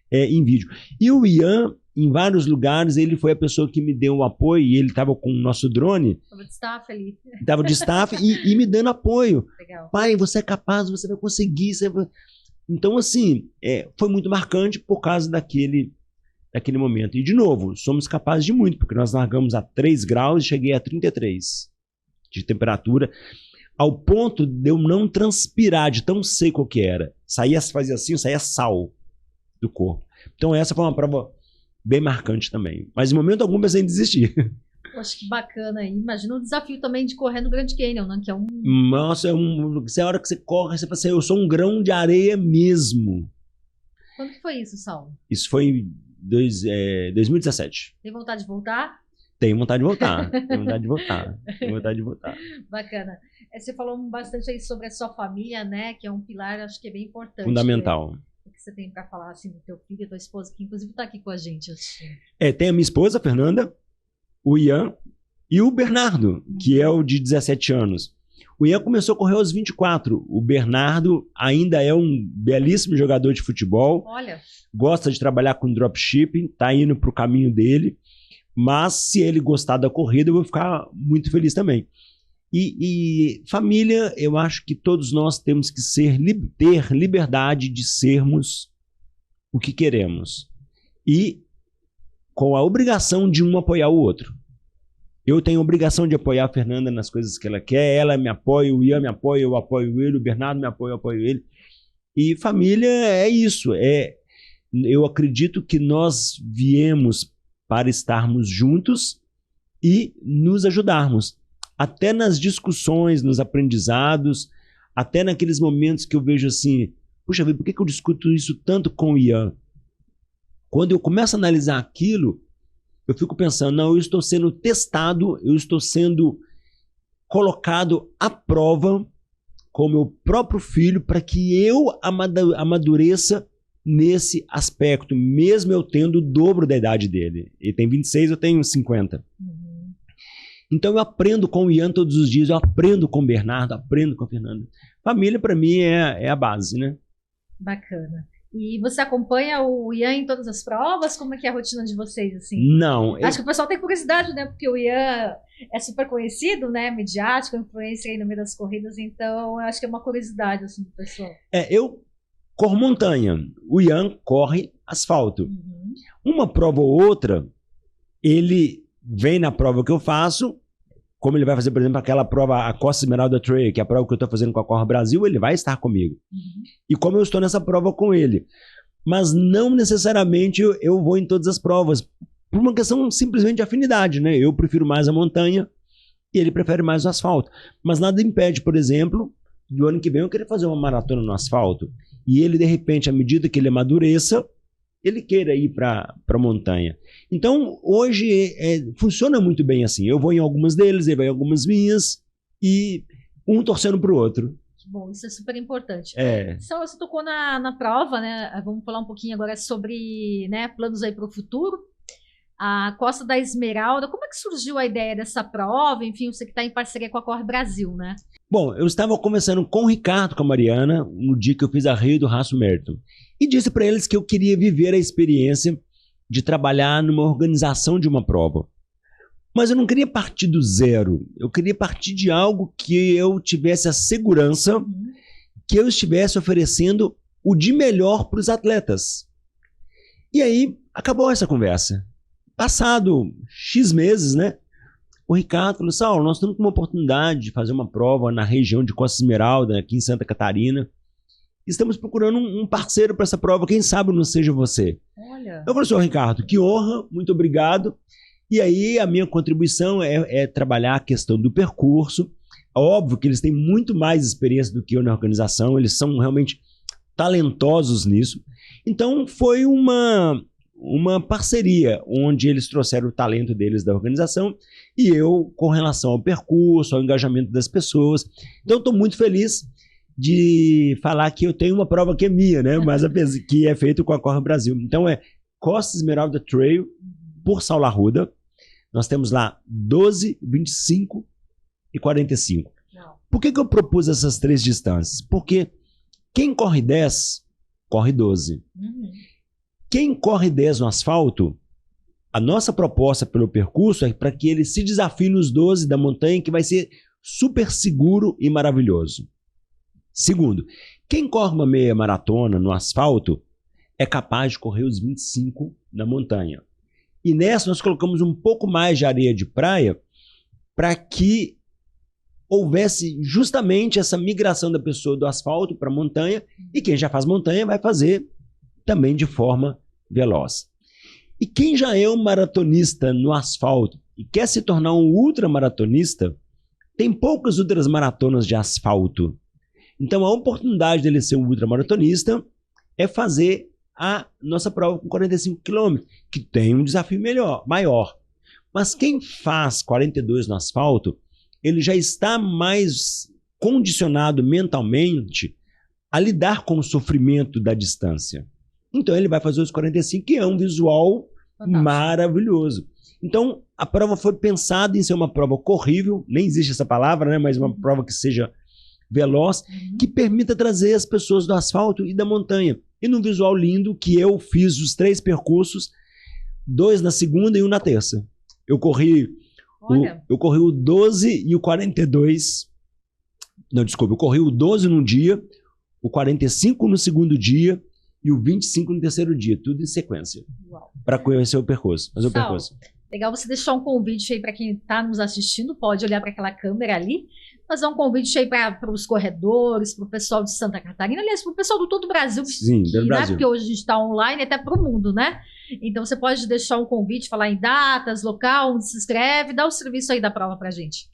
em vídeo. E o Ian, em vários lugares, ele foi a pessoa que me deu o apoio, e ele estava com o nosso drone. Estava de staff ali. Estava de staff e me dando apoio. Legal. Pai, você é capaz, você vai conseguir. Então, assim, foi muito marcante por causa daquele momento. E, de novo, somos capazes de muito, porque nós largamos a 3 graus e cheguei a 33 de temperatura, ao ponto de eu não transpirar de tão seco que era. Fazia assim, saía sal do corpo. Então, essa foi uma prova bem marcante também. Mas, em momento algum, pensei em desistir. Poxa, que bacana aí. Imagina o desafio também de correr no Grand Canyon, né? Que é um... Nossa, a hora que você corre, você fala assim, eu sou um grão de areia mesmo. Quando que foi isso, Saulo? Isso foi em 2017. Tem vontade de voltar? Tenho vontade de voltar. Tenho vontade de voltar. Tenho vontade de voltar. Bacana. Você falou bastante aí sobre a sua família, né? Que é um pilar, acho que é bem importante. Fundamental. Né? O que você tem para falar assim do teu filho e tua esposa, que inclusive está aqui com a gente. Tem a minha esposa, Fernanda, o Ian e o Bernardo, que é o de 17 anos. O Ian começou a correr aos 24. O Bernardo ainda é um belíssimo jogador de futebol. Olha. Gosta de trabalhar com dropshipping, está indo para o caminho dele. Mas se ele gostar da corrida, eu vou ficar muito feliz também. E família, eu acho que todos nós temos que ter liberdade de sermos o que queremos. E com a obrigação de um apoiar o outro. Eu tenho a obrigação de apoiar a Fernanda nas coisas que ela quer, ela me apoia, o Ian me apoia, eu apoio ele, o Bernardo me apoia, eu apoio ele. E família é isso. Eu acredito que nós viemos para estarmos juntos e nos ajudarmos. Até nas discussões, nos aprendizados, até naqueles momentos que eu vejo assim, puxa vida, por que eu discuto isso tanto com o Ian? Quando eu começo a analisar aquilo, eu fico pensando, não, eu estou sendo testado, eu estou sendo colocado à prova com o meu próprio filho para que eu amadureça nesse aspecto, mesmo eu tendo o dobro da idade dele. Ele tem 26, eu tenho 50. Uhum. Então eu aprendo com o Ian todos os dias, eu aprendo com o Bernardo, aprendo com a Fernanda. Família, para mim, é a base, né? Bacana. E você acompanha o Ian em todas as provas? Como é que é a rotina de vocês, assim? Não. Acho que o pessoal tem curiosidade, né? Porque o Ian é super conhecido, né? Midiático, influencer aí no meio das corridas. Então, eu acho que é uma curiosidade, assim, do pessoal. Eu corro montanha. O Ian corre asfalto. Uhum. Uma prova ou outra, ele vem na prova que eu faço, como ele vai fazer, por exemplo, aquela prova, a Costa Esmeralda Trail, que é a prova que eu estou fazendo com a Corre Brasil, ele vai estar comigo. Uhum. E como eu estou nessa prova com ele. Mas não necessariamente eu vou em todas as provas, por uma questão simplesmente de afinidade, né? Eu prefiro mais a montanha e ele prefere mais o asfalto. Mas nada impede, por exemplo, do ano que vem eu querer fazer uma maratona no asfalto. E ele, de repente, à medida que ele amadureça, ele queira ir para a montanha. Então, hoje funciona muito bem assim. Eu vou em algumas deles, ele vai em algumas minhas, e um torcendo para o outro. Bom, isso é super importante. Só você tocou na prova, né? Vamos falar um pouquinho agora sobre, né, planos aí para o futuro. A Costa da Esmeralda, como é que surgiu a ideia dessa prova? Enfim, você que está em parceria com a Corre Brasil, né? Bom, eu estava conversando com o Ricardo, com a Mariana, no dia que eu fiz a Rio do Raço Meriton. E disse para eles que eu queria viver a experiência de trabalhar numa organização de uma prova. Mas eu não queria partir do zero. Eu queria partir de algo que eu tivesse a segurança que eu estivesse oferecendo o de melhor para os atletas. E aí, acabou essa conversa. Passado X meses, né? O Ricardo falou, Saulo, nós estamos com uma oportunidade de fazer uma prova na região de Costa Esmeralda, aqui em Santa Catarina. Estamos procurando um parceiro para essa prova, quem sabe não seja você. Olha. Eu falei, senhor Ricardo, que honra, muito obrigado. E aí a minha contribuição é trabalhar a questão do percurso. Óbvio que eles têm muito mais experiência do que eu na organização, eles são realmente talentosos nisso. Então foi uma parceria, onde eles trouxeram o talento deles da organização e eu com relação ao percurso, ao engajamento das pessoas. Então estou muito feliz de falar que eu tenho uma prova que é minha, né? Mas que é feito com a Corre Brasil. Então é Costa Esmeralda Trail por Saulo Arruda. Nós temos lá 12, 25 e 45. Por que eu propus essas 3 distâncias? Porque quem corre 10, corre 12. Quem corre 10 no asfalto, a nossa proposta pelo percurso é para que ele se desafie nos 12 da montanha, que vai ser super seguro e maravilhoso. Segundo, quem corre uma meia maratona no asfalto é capaz de correr os 25 na montanha. E nessa nós colocamos um pouco mais de areia de praia para que houvesse justamente essa migração da pessoa do asfalto para a montanha, e quem já faz montanha vai fazer também de forma veloz. E quem já é um maratonista no asfalto e quer se tornar um ultramaratonista, tem poucas ultramaratonas de asfalto. Então a oportunidade dele ser um ultramaratonista é fazer a nossa prova com 45 km, que tem um desafio maior. Mas quem faz 42 no asfalto, ele já está mais condicionado mentalmente a lidar com o sofrimento da distância. Então ele vai fazer os 45, que é um visual maravilhoso. Então a prova foi pensada em ser uma prova corrível, nem existe essa palavra, né? Mas uma prova que seja veloz, que permita trazer as pessoas do asfalto e da montanha. E num visual lindo, que eu fiz os 3 percursos, 2 na segunda e 1 na terça. Eu corri o 12 e o 42. Não, desculpa, eu corri o 12 num dia, o 45 no segundo dia e o 25 no terceiro dia, tudo em sequência. Para conhecer o percurso. Fazer o percurso. Legal você deixar um convite aí para quem está nos assistindo, pode olhar para aquela câmera ali, fazer um convite aí para os corredores, para o pessoal de Santa Catarina, aliás, para o pessoal do todo o Brasil. Sim, do Brasil. Porque hoje a gente está online até para o mundo, né? Então você pode deixar um convite, falar em datas, local, onde se inscreve, dá o serviço aí da prova para a gente.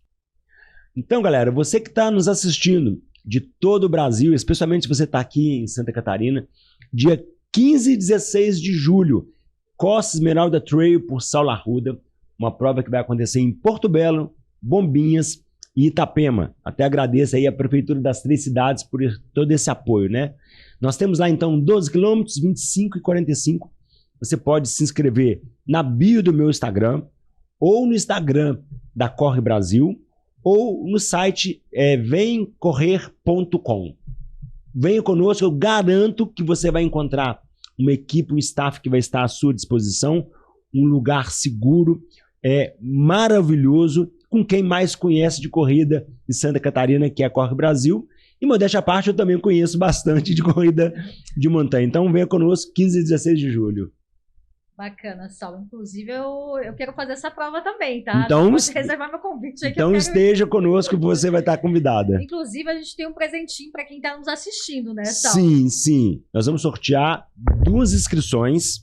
Então, galera, você que está nos assistindo de todo o Brasil, especialmente se você está aqui em Santa Catarina, dia 15 e 16 de julho, Costa Esmeralda Trail por Saulo Arruda, uma prova que vai acontecer em Porto Belo, Bombinhas e Itapema. Até agradeço aí a Prefeitura das 3 cidades por todo esse apoio, né? Nós temos lá então 12 quilômetros, 25 e 45. Você pode se inscrever na bio do meu Instagram, ou no Instagram da Corre Brasil, ou no site vemcorrer.com. Venha conosco, eu garanto que você vai encontrar uma equipe, um staff que vai estar à sua disposição, um lugar seguro, maravilhoso, com quem mais conhece de corrida em Santa Catarina, que é a Corre Brasil. E modéstia à parte, eu também conheço bastante de corrida de montanha. Então venha conosco, 15 e 16 de julho. Bacana, Saulo. Inclusive, eu quero fazer essa prova também, tá? Então, pode reservar meu convite aí. Então esteja conosco, você vai estar convidada. Inclusive, a gente tem um presentinho para quem está nos assistindo, né, Saulo? Sim, sim. Nós vamos sortear 2 inscrições.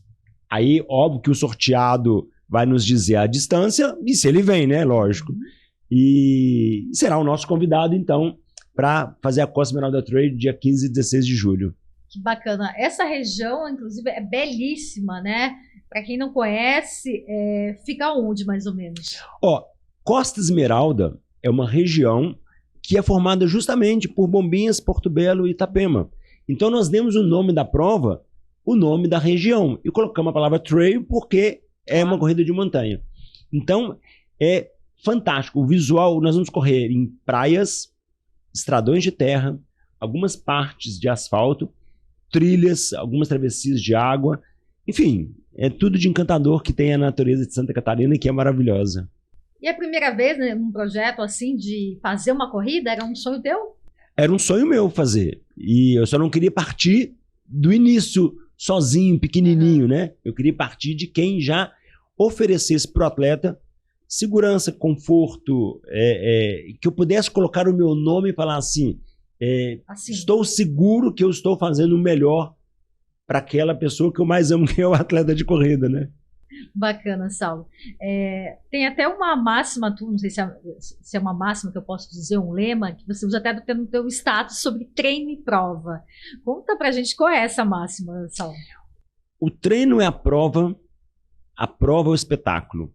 Aí, óbvio que o sorteado vai nos dizer a distância e se ele vem, né? Lógico. E será o nosso convidado, então, para fazer a Costa Esmeralda Trail dia 15 e 16 de julho. Que bacana. Essa região, inclusive, é belíssima, né? Para quem não conhece, fica onde, mais ou menos? Costa Esmeralda é uma região que é formada justamente por Bombinhas, Porto Belo e Itapema. Então nós demos o nome da prova, o nome da região, e colocamos a palavra trail porque é uma corrida de montanha. Então é fantástico. O visual, nós vamos correr em praias, estradões de terra, algumas partes de asfalto, trilhas, algumas travessias de água, enfim, é tudo de encantador que tem a natureza de Santa Catarina, que é maravilhosa. E a primeira vez, né, num projeto assim de fazer uma corrida, era um sonho teu? Era um sonho meu fazer. E eu só não queria partir do início sozinho, pequenininho, né? Eu queria partir de quem já oferecesse para o atleta segurança, conforto, que eu pudesse colocar o meu nome e falar assim, estou seguro que eu estou fazendo o melhor para aquela pessoa que eu mais amo, que é o atleta de corrida, né? Bacana, Saulo. Tem até uma máxima, não sei se é uma máxima que eu posso dizer, um lema, que você usa até no teu status sobre treino e prova. Conta pra gente qual é essa máxima, Saulo. O treino é a prova é o espetáculo.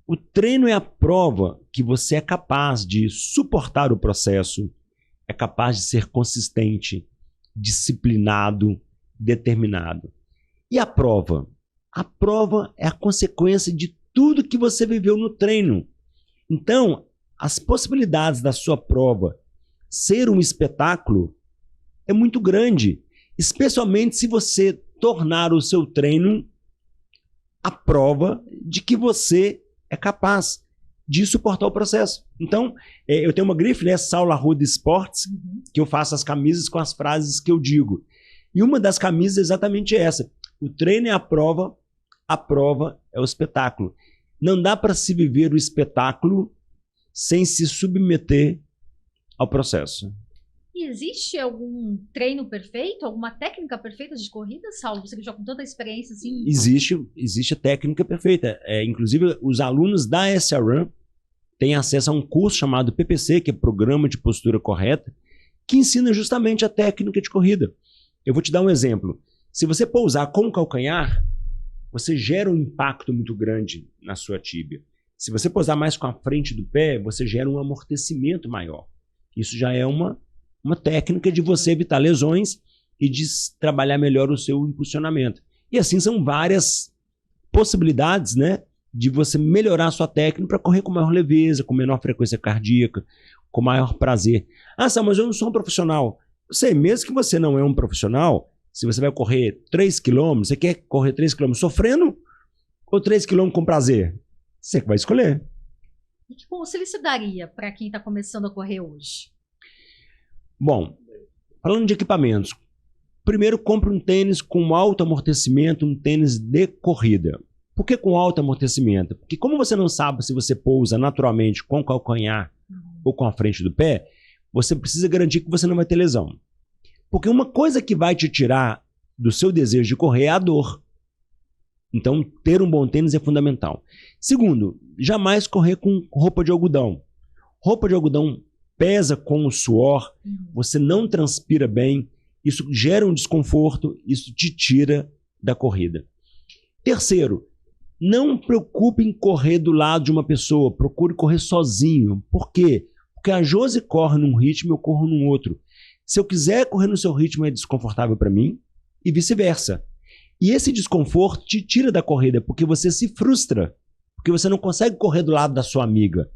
O treino é a prova que você é capaz de suportar o processo, é capaz de ser consistente, disciplinado, determinado. E a prova? A prova é a consequência de tudo que você viveu no treino. Então, as possibilidades da sua prova ser um espetáculo é muito grande, especialmente se você tornar o seu treino a prova de que você é capaz de suportar o processo. Então, eu tenho uma grife, né, Saulo Arruda Esportes, que eu faço as camisas com as frases que eu digo. E uma das camisas é exatamente essa. O treino é a prova é o espetáculo. Não dá para se viver o espetáculo sem se submeter ao processo. E existe algum treino perfeito, alguma técnica perfeita de corrida, Saulo? Você que já com tanta experiência assim... Existe a técnica perfeita. Inclusive, os alunos da SRAM têm acesso a um curso chamado PPC, que é Programa de Postura Correta, que ensina justamente a técnica de corrida. Eu vou te dar um exemplo. Se você pousar com o calcanhar, você gera um impacto muito grande na sua tíbia. Se você pousar mais com a frente do pé, você gera um amortecimento maior. Isso já é uma técnica de você evitar lesões e de trabalhar melhor o seu impulsionamento. E assim são várias possibilidades, né, de você melhorar a sua técnica para correr com maior leveza, com menor frequência cardíaca, com maior prazer. Ah, Sam, mas eu não sou um profissional. Sei, mesmo que você não é um profissional, se você vai correr 3 km, você quer correr 3 km sofrendo ou 3 km com prazer? Você que vai escolher. E que conselho você daria para quem está começando a correr hoje? Bom, falando de equipamentos, primeiro compre um tênis com alto amortecimento, um tênis de corrida. Por que com alto amortecimento? Porque como você não sabe se você pousa naturalmente com o calcanhar ou com a frente do pé, você precisa garantir que você não vai ter lesão. Porque uma coisa que vai te tirar do seu desejo de correr é a dor. Então, ter um bom tênis é fundamental. Segundo, jamais correr com roupa de algodão. Roupa de algodão pesa com o suor, você não transpira bem, isso gera um desconforto, isso te tira da corrida. Terceiro, não preocupe em correr do lado de uma pessoa, procure correr sozinho. Por quê? Porque a Josi corre num ritmo, eu corro num outro. Se eu quiser correr no seu ritmo, é desconfortável para mim e vice-versa. E esse desconforto te tira da corrida, porque você se frustra, porque você não consegue correr do lado da sua amiga.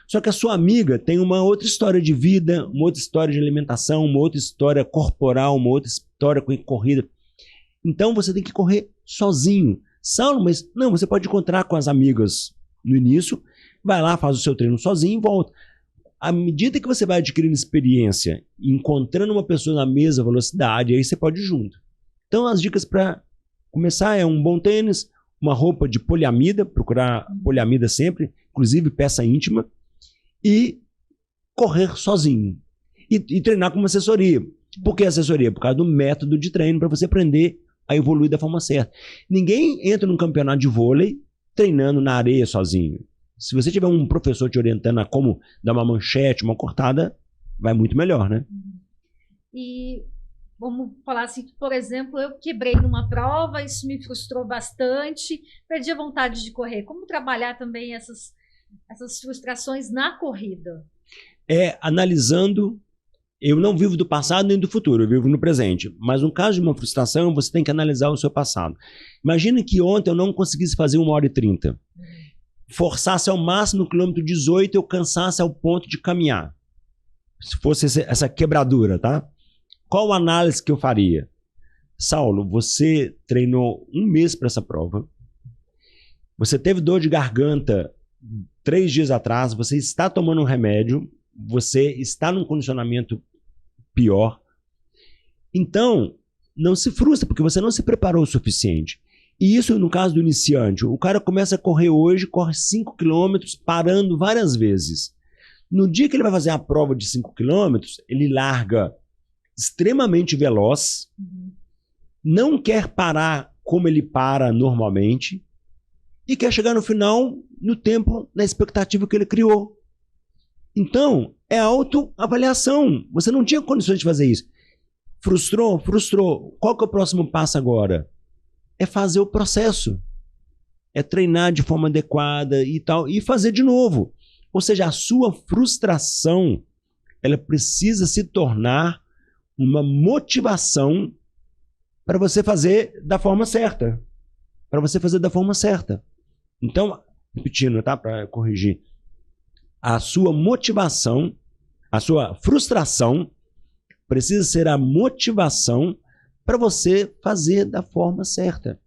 Só que a sua amiga tem uma outra história de vida, uma outra história de alimentação, uma outra história corporal, uma outra história com corrida. Então você tem que correr sozinho. Saulo, mas não, você pode encontrar com as amigas no início, vai lá, faz o seu treino sozinho e volta. À medida que você vai adquirindo experiência, encontrando uma pessoa na mesma velocidade, aí você pode ir junto. Então as dicas para começar é um bom tênis, uma roupa de poliamida, procurar poliamida sempre, inclusive peça íntima, e correr sozinho. E treinar com uma assessoria. Por que assessoria? Por causa do método de treino, para você aprender a evoluir da forma certa. Ninguém entra num campeonato de vôlei treinando na areia sozinho. Se você tiver um professor te orientando a como dar uma manchete, uma cortada, vai muito melhor, né? E vamos falar assim, por exemplo, eu quebrei numa prova, isso me frustrou bastante, perdi a vontade de correr. Como trabalhar também essas frustrações na corrida? Analisando, eu não vivo do passado nem do futuro, eu vivo no presente. Mas no caso de uma frustração, você tem que analisar o seu passado. Imagina que ontem eu não conseguisse fazer 1h30. Forçasse ao máximo no quilômetro 18, eu cansasse ao ponto de caminhar. Se fosse essa quebradura, tá? Qual análise que eu faria? Saulo, você treinou 1 mês para essa prova. Você teve dor de garganta 3 dias atrás. Você está tomando um remédio. Você está num condicionamento pior. Então, não se frustre, porque você não se preparou o suficiente. E isso no caso do iniciante. O cara começa a correr hoje, corre 5 quilômetros, parando várias vezes. No dia que ele vai fazer a prova de 5 quilômetros, ele larga extremamente veloz, não quer parar como ele para normalmente e quer chegar no final no tempo, na expectativa que ele criou. Então, é autoavaliação. Você não tinha condições de fazer isso. Frustrou? Frustrou. Qual que é o próximo passo agora? É fazer o processo. É treinar de forma adequada e tal, e fazer de novo. Ou seja, a sua frustração, ela precisa se tornar uma motivação para você fazer da forma certa. Para você fazer da forma certa. Então, repetindo, tá? Para corrigir. A sua motivação, a sua frustração precisa ser a motivação para você fazer da forma certa.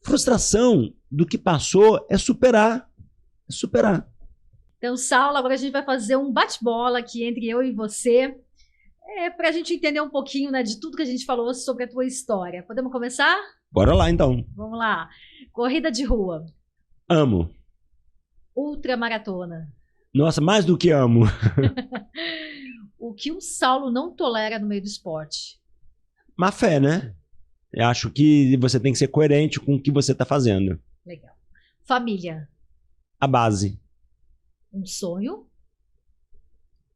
Frustração do que passou é superar. É superar. Então, Saulo, agora a gente vai fazer um bate-bola aqui entre eu e você, para a gente entender um pouquinho, né, de tudo que a gente falou sobre a tua história. Podemos começar? Bora lá, então. Vamos lá. Corrida de rua. Amo. Ultramaratona. Nossa, mais do que amo. O que o Saulo não tolera no meio do esporte? Má fé, né? Eu acho que você tem que ser coerente com o que você está fazendo. Legal. Família. A base. Um sonho.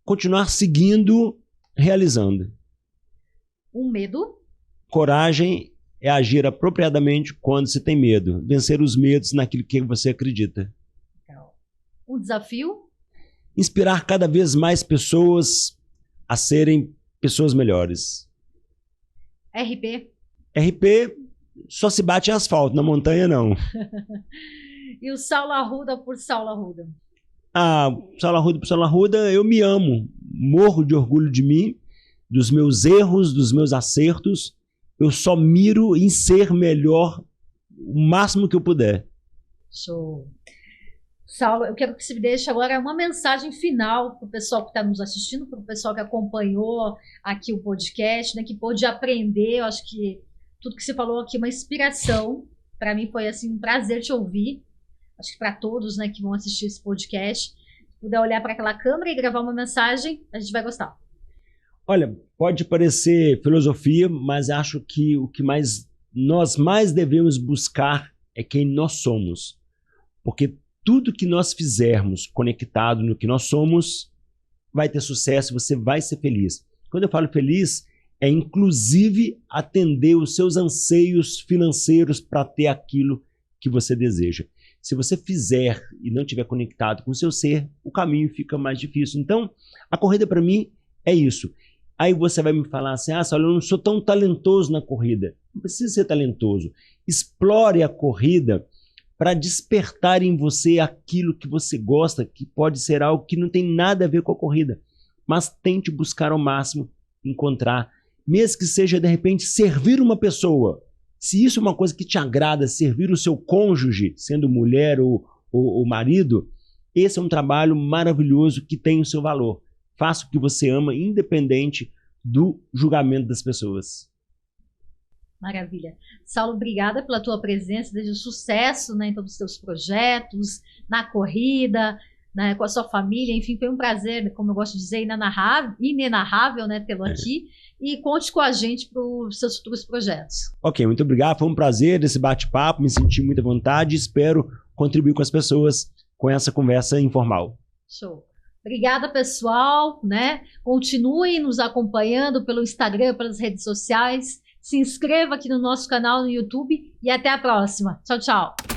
Continuar seguindo, realizando. Um medo. Coragem é agir apropriadamente quando se tem medo. Vencer os medos naquilo que você acredita. Legal. Um desafio. Inspirar cada vez mais pessoas a serem pessoas melhores. RP. RP só se bate em asfalto, na montanha não. E o Saulo Arruda por Saulo Arruda? Ah, Saulo Arruda por Saulo Arruda, eu me amo. Morro de orgulho de mim, dos meus erros, dos meus acertos. Eu só miro em ser melhor o máximo que eu puder. Show. Saulo, eu quero que você me deixe agora uma mensagem final para o pessoal que está nos assistindo, para o pessoal que acompanhou aqui o podcast, né, que pôde aprender. Eu acho que tudo que você falou aqui é uma inspiração. Para mim foi assim, um prazer te ouvir. Acho que para todos, né, que vão assistir esse podcast, se puder olhar para aquela câmera e gravar uma mensagem, a gente vai gostar. Olha, pode parecer filosofia, mas acho que o que nós mais devemos buscar é quem nós somos. Porque tudo que nós fizermos conectado no que nós somos vai ter sucesso, você vai ser feliz. Quando eu falo feliz, é inclusive atender os seus anseios financeiros para ter aquilo que você deseja. Se você fizer e não estiver conectado com o seu ser, o caminho fica mais difícil. Então, a corrida para mim é isso. Aí você vai me falar assim, Saulo, eu não sou tão talentoso na corrida. Não precisa ser talentoso. Explore a corrida para despertar em você aquilo que você gosta, que pode ser algo que não tem nada a ver com a corrida. Mas tente buscar ao máximo encontrar, mesmo que seja de repente servir uma pessoa. Se isso é uma coisa que te agrada, servir o seu cônjuge, sendo mulher ou marido, esse é um trabalho maravilhoso que tem o seu valor. Faça o que você ama, independente do julgamento das pessoas. Maravilha. Saulo, obrigada pela tua presença, desejo sucesso, né, em todos os teus projetos, na corrida, né, com a sua família. Enfim, foi um prazer, como eu gosto de dizer, inenarrável, né, tê-lo aqui. E conte com a gente para os seus futuros projetos. Ok, muito obrigado. Foi um prazer esse bate-papo, me senti muito à vontade. Espero contribuir com as pessoas com essa conversa informal. Show. Obrigada, pessoal, né? Continue nos acompanhando pelo Instagram, pelas redes sociais. Se inscreva aqui no nosso canal no YouTube e até a próxima. Tchau, tchau.